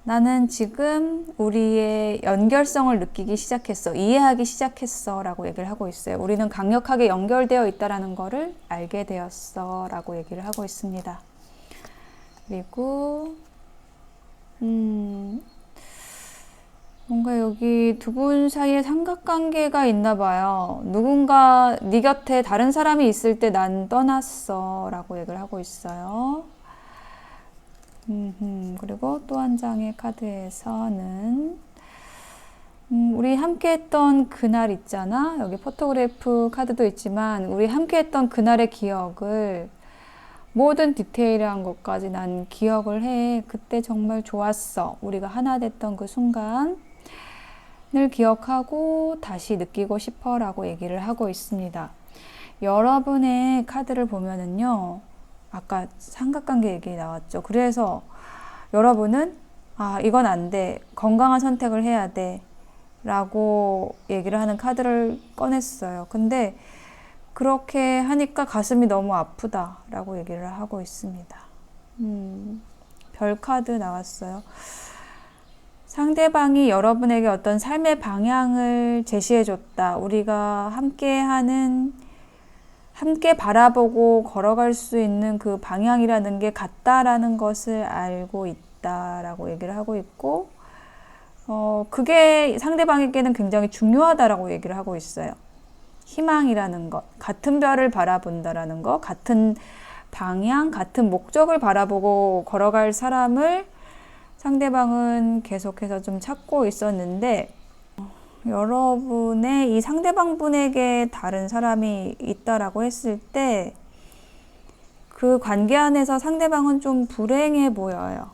나는 지금 우리의 연결성을 느끼기 시작했어. 이해하기 시작했어. 라고 얘기를 하고 있어요. 우리는 강력하게 연결되어 있다는 거를 알게 되었어. 라고 얘기를 하고 있습니다. 그리고 뭔가 여기 두 분 사이에 삼각관계가 있나 봐요. 누군가 네 곁에 다른 사람이 있을 때 난 떠났어. 라고 얘기를 하고 있어요. 그리고 또 한 장의 카드에서는 우리 함께 했던 그날 있잖아. 여기 포토그래프 카드도 있지만 우리 함께 했던 그날의 기억을 모든 디테일한 것까지 난 기억을 해. 그때 정말 좋았어. 우리가 하나 됐던 그 순간을 기억하고 다시 느끼고 싶어 라고 얘기를 하고 있습니다. 여러분의 카드를 보면은요. 아까 삼각관계 얘기 나왔죠. 그래서 여러분은 이건 안 돼. 건강한 선택을 해야 돼. 라고 얘기를 하는 카드를 꺼냈어요. 근데 그렇게 하니까 가슴이 너무 아프다. 라고 얘기를 하고 있습니다. 별 카드 나왔어요. 상대방이 여러분에게 어떤 삶의 방향을 제시해줬다. 우리가 함께 바라보고 걸어갈 수 있는 그 방향이라는 게 같다라는 것을 알고 있다라고 얘기를 하고 있고, 그게 상대방에게는 굉장히 중요하다라고 얘기를 하고 있어요. 희망이라는 것, 같은 별을 바라본다라는 것, 같은 방향, 같은 목적을 바라보고 걸어갈 사람을 상대방은 계속해서 좀 찾고 있었는데, 여러분의 이 상대방 분에게 다른 사람이 있다라고 했을 때 그 관계 안에서 상대방은 좀 불행해 보여요.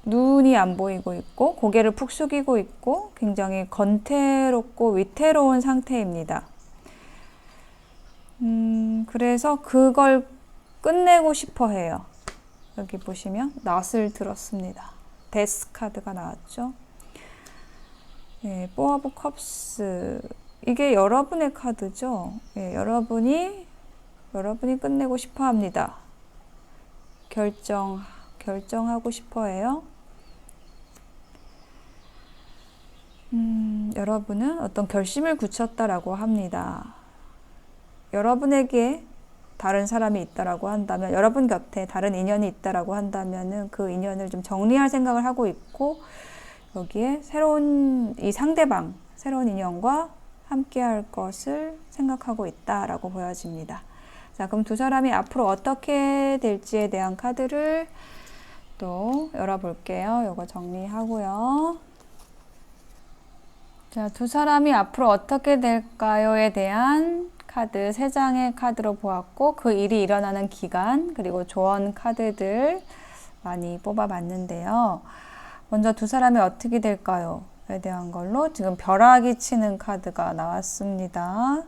눈이 안 보이고 있고 고개를 푹 숙이고 있고 굉장히 건태롭고 위태로운 상태입니다. 그래서 그걸 끝내고 싶어 해요. 여기 보시면 낫을 들었습니다. 데스 카드가 나왔죠. 예, 포 오브 컵스. 이게 여러분의 카드죠. 예, 여러분이 끝내고 싶어 합니다. 결정하고 싶어 해요. 여러분은 어떤 결심을 굳혔다라고 합니다. 여러분에게 다른 사람이 있다라고 한다면, 여러분 곁에 다른 인연이 있다라고 한다면은 그 인연을 좀 정리할 생각을 하고 있고, 여기에 새로운 인연과 함께 할 것을 생각하고 있다라고 보여집니다. 자, 그럼 두 사람이 앞으로 어떻게 될지에 대한 카드를 또 열어볼게요. 이거 정리하고요. 자, 두 사람이 앞으로 어떻게 될까요에 대한 카드 3장의 카드로 보았고, 그 일이 일어나는 기간, 그리고 조언 카드들 많이 뽑아봤는데요. 먼저 두 사람이 어떻게 될까요? 에 대한 걸로 지금 벼락이 치는 카드가 나왔습니다.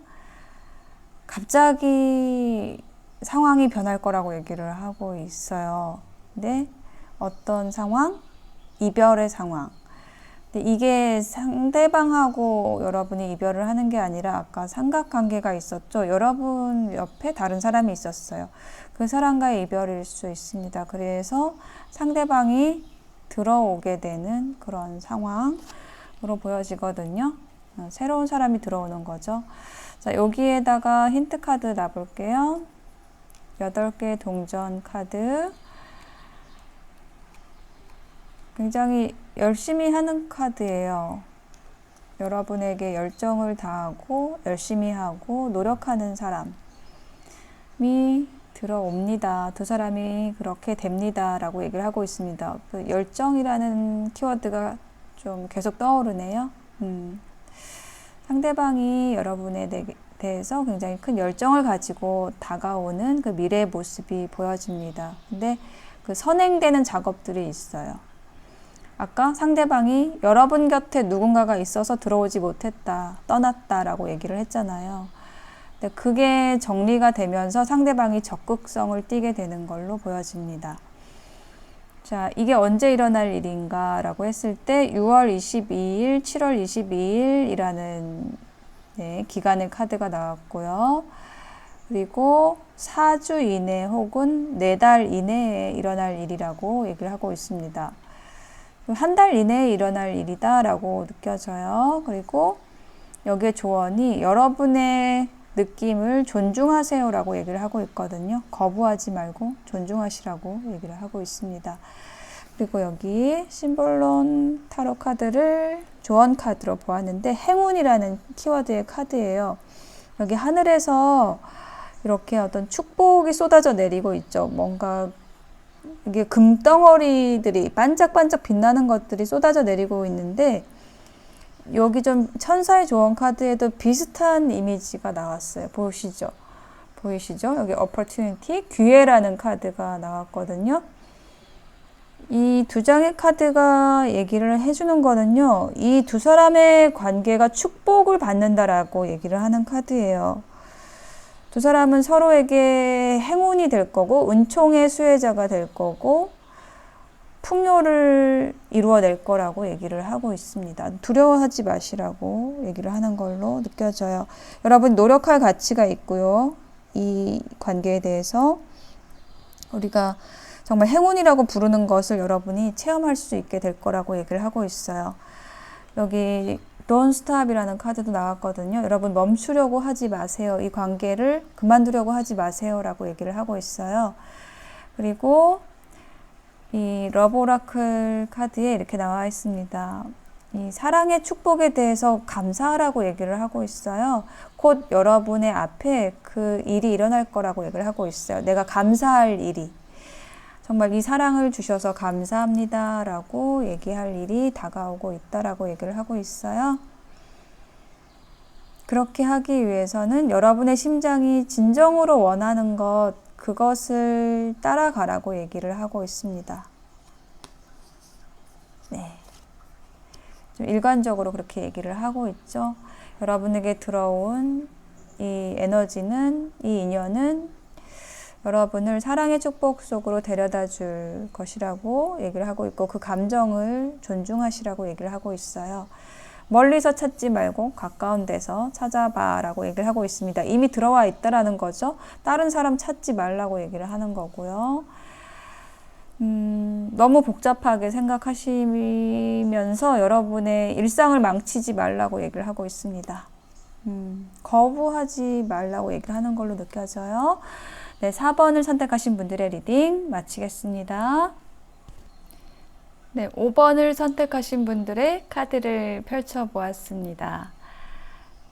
갑자기 상황이 변할 거라고 얘기를 하고 있어요. 근데 어떤 상황? 이별의 상황. 근데 이게 상대방하고 여러분이 이별을 하는 게 아니라 아까 삼각관계가 있었죠. 여러분 옆에 다른 사람이 있었어요. 그 사람과의 이별일 수 있습니다. 그래서 상대방이 들어오게 되는 그런 상황으로 보여지거든요. 새로운 사람이 들어오는 거죠. 자, 여기에다가 힌트 카드 놔볼게요. 8개의 동전 카드. 굉장히 열심히 하는 카드예요. 여러분에게 열정을 다하고 열심히 하고 노력하는 사람이 들어옵니다. 두 사람이 그렇게 됩니다. 라고 얘기를 하고 있습니다. 그 열정이라는 키워드가 좀 계속 떠오르네요. 상대방이 여러분에 대해서 굉장히 큰 열정을 가지고 다가오는 그 미래의 모습이 보여집니다. 근데 그 선행되는 작업들이 있어요. 아까 상대방이 여러분 곁에 누군가가 있어서 들어오지 못했다, 떠났다 라고 얘기를 했잖아요. 근데 그게 정리가 되면서 상대방이 적극성을 띠게 되는 걸로 보여집니다. 자, 이게 언제 일어날 일인가 라고 했을 때 6월 22일, 7월 22일이라는 네, 기간의 카드가 나왔고요. 그리고 4주 이내 혹은 4달 이내에 일어날 일이라고 얘기를 하고 있습니다. 한 달 이내에 일어날 일이다 라고 느껴져요. 그리고 여기에 조언이 여러분의 느낌을 존중하세요 라고 얘기를 하고 있거든요. 거부하지 말고 존중하시라고 얘기를 하고 있습니다. 그리고 여기 심볼론 타로 카드를 조언 카드로 보았는데 행운이라는 키워드의 카드예요. 여기 하늘에서 이렇게 어떤 축복이 쏟아져 내리고 있죠. 뭔가 이게 금덩어리들이 반짝반짝 빛나는 것들이 쏟아져 내리고 있는데 여기 좀 천사의 조언 카드에도 비슷한 이미지가 나왔어요. 보이시죠? 여기 opportunity, 기회라는 카드가 나왔거든요. 이 두 장의 카드가 얘기를 해주는 거는요. 이 두 사람의 관계가 축복을 받는다라고 얘기를 하는 카드예요. 두 사람은 서로에게 행운이 될 거고 은총의 수혜자가 될 거고 풍요를 이루어낼 거라고 얘기를 하고 있습니다. 두려워하지 마시라고 얘기를 하는 걸로 느껴져요. 여러분 노력할 가치가 있고요. 이 관계에 대해서 우리가 정말 행운이라고 부르는 것을 여러분이 체험할 수 있게 될 거라고 얘기를 하고 있어요. 여기 Don't Stop이라는 카드도 나왔거든요. 여러분 멈추려고 하지 마세요. 이 관계를 그만두려고 하지 마세요 라고 얘기를 하고 있어요. 그리고 이 러브 오라클 카드에 이렇게 나와 있습니다. 이 사랑의 축복에 대해서 감사하라고 얘기를 하고 있어요. 곧 여러분의 앞에 그 일이 일어날 거라고 얘기를 하고 있어요. 내가 감사할 일이. 정말 이 사랑을 주셔서 감사합니다 라고 얘기할 일이 다가오고 있다라고 얘기를 하고 있어요. 그렇게 하기 위해서는 여러분의 심장이 진정으로 원하는 것, 그것을 따라가라고 얘기를 하고 있습니다. 네. 좀 일관적으로 그렇게 얘기를 하고 있죠. 여러분에게 들어온 이 에너지는, 이 인연은 여러분을 사랑의 축복 속으로 데려다 줄 것이라고 얘기를 하고 있고 그 감정을 존중하시라고 얘기를 하고 있어요. 멀리서 찾지 말고 가까운 데서 찾아봐 라고 얘기를 하고 있습니다. 이미 들어와 있다라는 거죠. 다른 사람 찾지 말라고 얘기를 하는 거고요. 너무 복잡하게 생각하시면서 여러분의 일상을 망치지 말라고 얘기를 하고 있습니다. 거부하지 말라고 얘기를 하는 걸로 느껴져요. 네, 4번을 선택하신 분들의 리딩 마치겠습니다. 네, 5번을 선택하신 분들의 카드를 펼쳐보았습니다.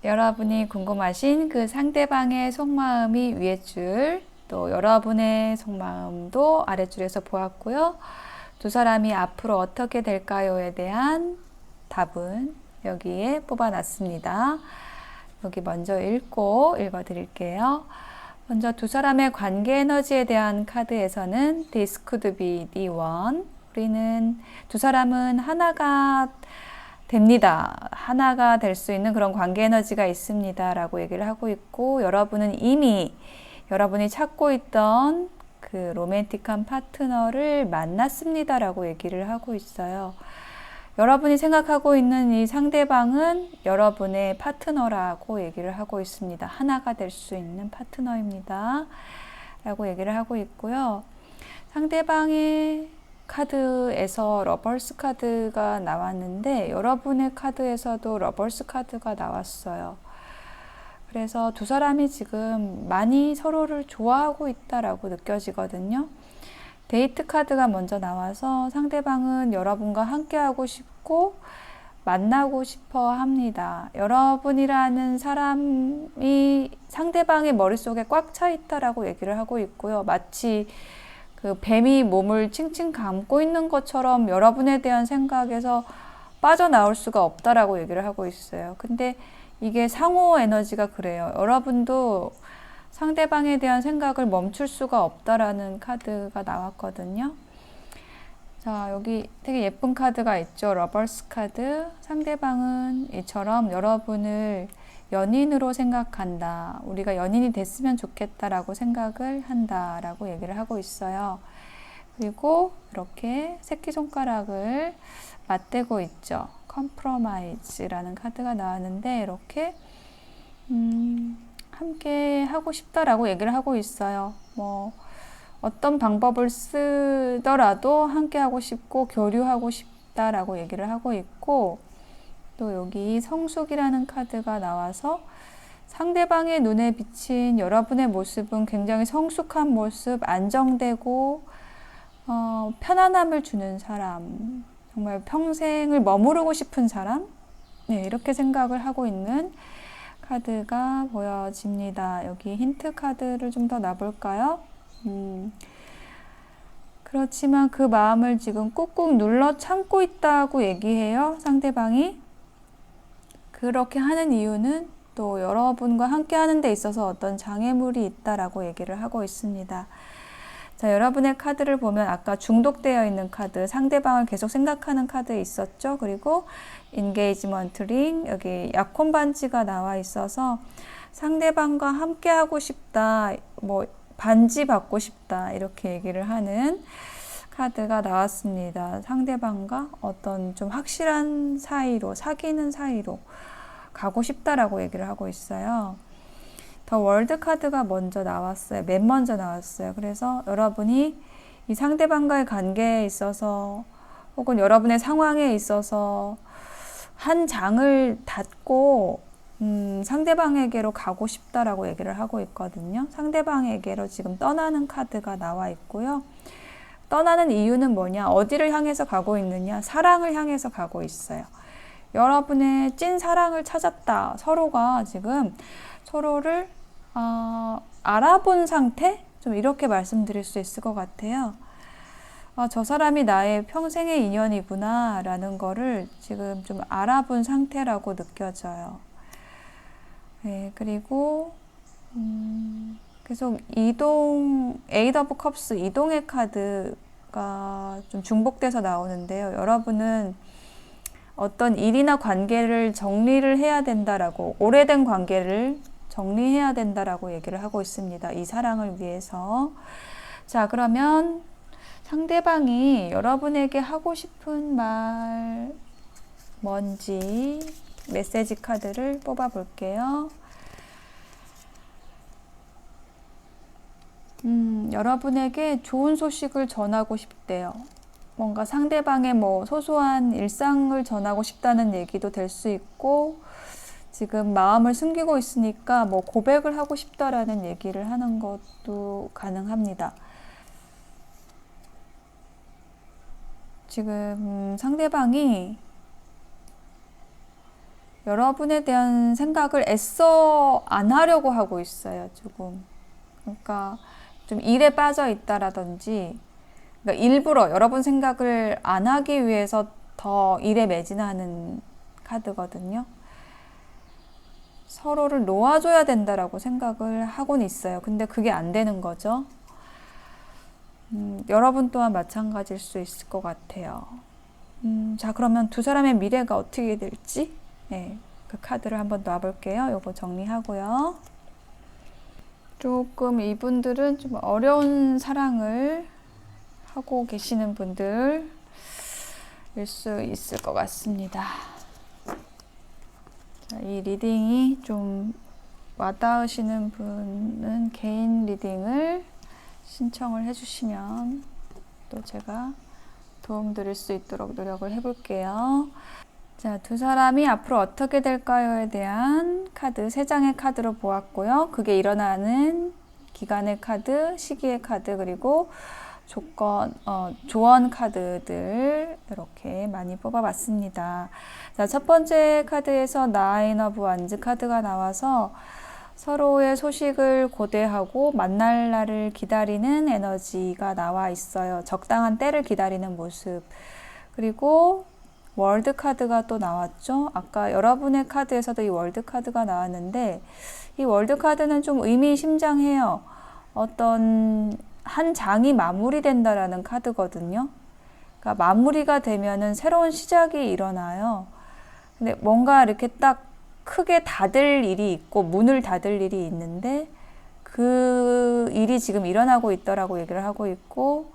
여러분이 궁금하신 그 상대방의 속마음이 위에 줄, 또 여러분의 속마음도 아랫줄에서 보았고요. 두 사람이 앞으로 어떻게 될까요에 대한 답은 여기에 뽑아놨습니다. 여기 먼저 읽어드릴게요. 먼저 두 사람의 관계 에너지에 대한 카드에서는 This could be the one. 우리는 두 사람은 하나가 됩니다. 하나가 될 수 있는 그런 관계 에너지가 있습니다. 라고 얘기를 하고 있고 여러분은 이미 여러분이 찾고 있던 그 로맨틱한 파트너를 만났습니다. 라고 얘기를 하고 있어요. 여러분이 생각하고 있는 이 상대방은 여러분의 파트너라고 얘기를 하고 있습니다. 하나가 될 수 있는 파트너입니다. 라고 얘기를 하고 있고요. 상대방의 카드에서 러버스 카드가 나왔는데 여러분의 카드에서도 러버스 카드가 나왔어요. 그래서 두 사람이 지금 많이 서로를 좋아하고 있다라고 느껴지거든요. 데이트 카드가 먼저 나와서 상대방은 여러분과 함께하고 싶고 만나고 싶어 합니다. 여러분이라는 사람이 상대방의 머릿속에 꽉 차 있다라고 얘기를 하고 있고요. 마치 그 뱀이 몸을 칭칭 감고 있는 것처럼 여러분에 대한 생각에서 빠져나올 수가 없다라고 얘기를 하고 있어요. 근데 이게 상호 에너지가 그래요. 여러분도 상대방에 대한 생각을 멈출 수가 없다라는 카드가 나왔거든요. 자, 여기 되게 예쁜 카드가 있죠. 러버스 카드. 상대방은 이처럼 여러분을 연인으로 생각한다. 우리가 연인이 됐으면 좋겠다라고 생각을 한다라고 얘기를 하고 있어요. 그리고 이렇게 새끼손가락을 맞대고 있죠. 컴프로마이즈라는 카드가 나왔는데 이렇게 함께 하고 싶다라고 얘기를 하고 있어요. 뭐 어떤 방법을 쓰더라도 함께 하고 싶고 교류하고 싶다라고 얘기를 하고 있고, 또 여기 성숙이라는 카드가 나와서 상대방의 눈에 비친 여러분의 모습은 굉장히 성숙한 모습, 안정되고 편안함을 주는 사람, 정말 평생을 머무르고 싶은 사람, 네, 이렇게 생각을 하고 있는 카드가 보여집니다. 여기 힌트 카드를 좀 더 놔볼까요? 그렇지만 그 마음을 지금 꾹꾹 눌러 참고 있다고 얘기해요, 상대방이. 그렇게 하는 이유는 또 여러분과 함께 하는 데 있어서 어떤 장애물이 있다라고 얘기를 하고 있습니다. 자, 여러분의 카드를 보면 아까 중독되어 있는 카드, 상대방을 계속 생각하는 카드 있었죠? 그리고 인게이지먼트 링, 여기 약혼 반지가 나와 있어서 상대방과 함께 하고 싶다, 뭐 반지 받고 싶다, 이렇게 얘기를 하는 카드가 나왔습니다. 상대방과 어떤 좀 확실한 사이로, 사귀는 사이로 가고 싶다라고 얘기를 하고 있어요. 더 월드 카드가 먼저 나왔어요. 맨 먼저 나왔어요. 그래서 여러분이 이 상대방과의 관계에 있어서 혹은 여러분의 상황에 있어서 한 장을 닫고 상대방에게로 가고 싶다라고 얘기를 하고 있거든요. 상대방에게로 지금 떠나는 카드가 나와 있고요. 떠나는 이유는 뭐냐? 어디를 향해서 가고 있느냐? 사랑을 향해서 가고 있어요. 여러분의 찐 사랑을 찾았다. 서로가 지금 서로를 알아본 상태? 좀 이렇게 말씀드릴 수 있을 것 같아요. 저 사람이 나의 평생의 인연이구나 라는 거를 지금 좀 알아본 상태라고 느껴져요. 네, 그리고 계속 이동, 에이드 오브 컵스, 이동의 카드가 좀 중복돼서 나오는데요. 여러분은 어떤 일이나 관계를 정리를 해야 된다라고, 오래된 관계를 정리해야 된다라고 얘기를 하고 있습니다. 이 사랑을 위해서. 자, 그러면 상대방이 여러분에게 하고 싶은 말 뭔지 메시지 카드를 뽑아 볼게요. 여러분에게 좋은 소식을 전하고 싶대요. 뭔가 상대방의 뭐 소소한 일상을 전하고 싶다는 얘기도 될 수 있고, 지금 마음을 숨기고 있으니까 뭐 고백을 하고 싶다라는 얘기를 하는 것도 가능합니다. 지금 상대방이 여러분에 대한 생각을 애써 안 하려고 하고 있어요, 조금. 그러니까 좀 일에 빠져 있다라든지, 그러니까 일부러 여러분 생각을 안 하기 위해서 더 일에 매진하는 카드거든요. 서로를 놓아줘야 된다라고 생각을 하고는 있어요. 근데 그게 안 되는 거죠. 여러분 또한 마찬가지일 수 있을 것 같아요. 자, 그러면 두 사람의 미래가 어떻게 될지, 네, 그 카드를 한번 놔볼게요. 요거 정리하고요. 조금 이분들은 좀 어려운 사랑을 하고 계시는 분들일 수 있을 것 같습니다. 자, 이 리딩이 좀 와닿으시는 분은 개인 리딩을 신청을 해주시면 또 제가 도움 드릴 수 있도록 노력을 해볼게요. 자, 두 사람이 앞으로 어떻게 될까요에 대한 카드 3장의 카드로 보았고요. 그게 일어나는 기간의 카드, 시기의 카드, 그리고 조언 카드들 이렇게 많이 뽑아봤습니다. 자, 첫 번째 카드에서 나인 오브 완즈 카드가 나와서 서로의 소식을 고대하고 만날 날을 기다리는 에너지가 나와 있어요. 적당한 때를 기다리는 모습. 그리고 월드 카드가 또 나왔죠. 아까 여러분의 카드에서도 이 월드 카드가 나왔는데, 이 월드 카드는 좀 의미심장해요. 어떤 한 장이 마무리된다라는 카드거든요. 그러니까 마무리가 되면은 새로운 시작이 일어나요. 근데 뭔가 이렇게 딱 크게 닫을 일이 있고 문을 닫을 일이 있는데 그 일이 지금 일어나고 있더라고 얘기를 하고 있고,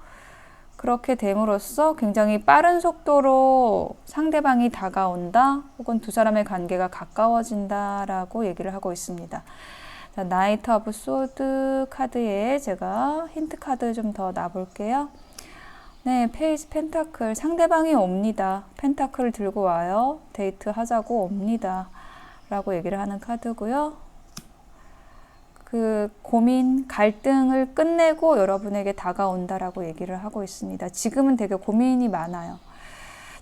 그렇게 됨으로써 굉장히 빠른 속도로 상대방이 다가온다, 혹은 두 사람의 관계가 가까워진다라고 얘기를 하고 있습니다. 자, 나이트 오브 소드 카드에 제가 힌트 카드 좀 더 놔볼게요. 네, 페이지 펜타클, 상대방이 옵니다. 펜타클을 들고 와요. 데이트 하자고 옵니다. 라고 얘기를 하는 카드고요. 그 고민, 갈등을 끝내고 여러분에게 다가온다라고 얘기를 하고 있습니다. 지금은 되게 고민이 많아요.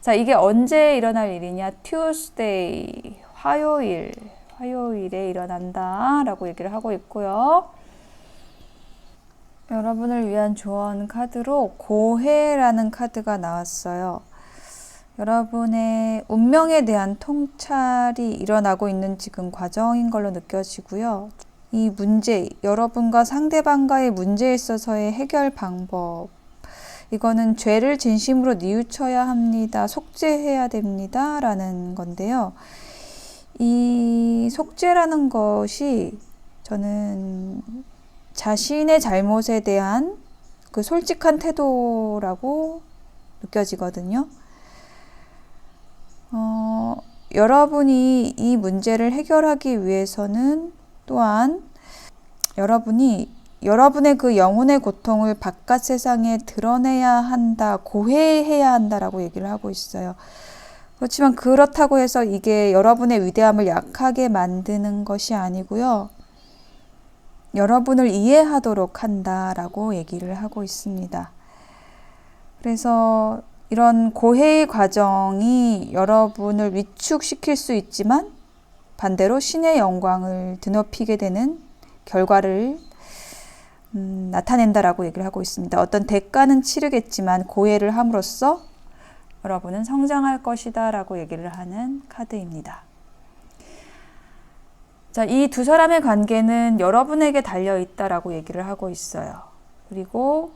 자, 이게 언제 일어날 일이냐? Tuesday, 화요일에 일어난다 라고 얘기를 하고 있고요. 여러분을 위한 조언 카드로 고해라는 카드가 나왔어요. 여러분의 운명에 대한 통찰이 일어나고 있는 지금 과정인 걸로 느껴지고요. 이 문제, 여러분과 상대방과의 문제에 있어서의 해결 방법, 이거는 죄를 진심으로 뉘우쳐야 합니다. 속죄해야 됩니다. 라는 건데요. 이 속죄라는 것이 저는 자신의 잘못에 대한 그 솔직한 태도라고 느껴지거든요. 여러분이 이 문제를 해결하기 위해서는 또한 여러분의 그 영혼의 고통을 바깥 세상에 드러내야 한다, 고해해야 한다라고 얘기를 하고 있어요. 그렇지만 그렇다고 해서 이게 여러분의 위대함을 약하게 만드는 것이 아니고요. 여러분을 이해하도록 한다라고 얘기를 하고 있습니다. 그래서 이런 고해의 과정이 여러분을 위축시킬 수 있지만 반대로 신의 영광을 드높이게 되는 결과를 나타낸다라고 얘기를 하고 있습니다. 어떤 대가는 치르겠지만 고해를 함으로써 여러분은 성장할 것이다 라고 얘기를 하는 카드입니다. 자, 이 두 사람의 관계는 여러분에게 달려있다라고 얘기를 하고 있어요. 그리고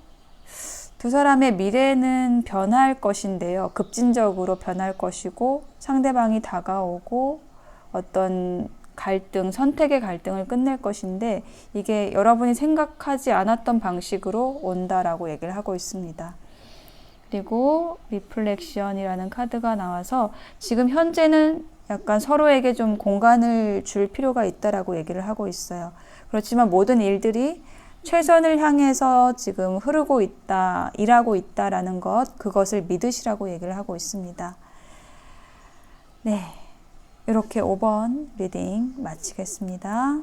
두 사람의 미래는 변할 것인데요. 급진적으로 변할 것이고 상대방이 다가오고 어떤 갈등, 선택의 갈등을 끝낼 것인데 이게 여러분이 생각하지 않았던 방식으로 온다라고 얘기를 하고 있습니다. 그리고 리플렉션이라는 카드가 나와서 지금 현재는 약간 서로에게 좀 공간을 줄 필요가 있다라고 얘기를 하고 있어요. 그렇지만 모든 일들이 최선을 향해서 지금 흐르고 있다, 일하고 있다라는 것, 그것을 믿으시라고 얘기를 하고 있습니다. 네, 이렇게 5번 리딩 마치겠습니다.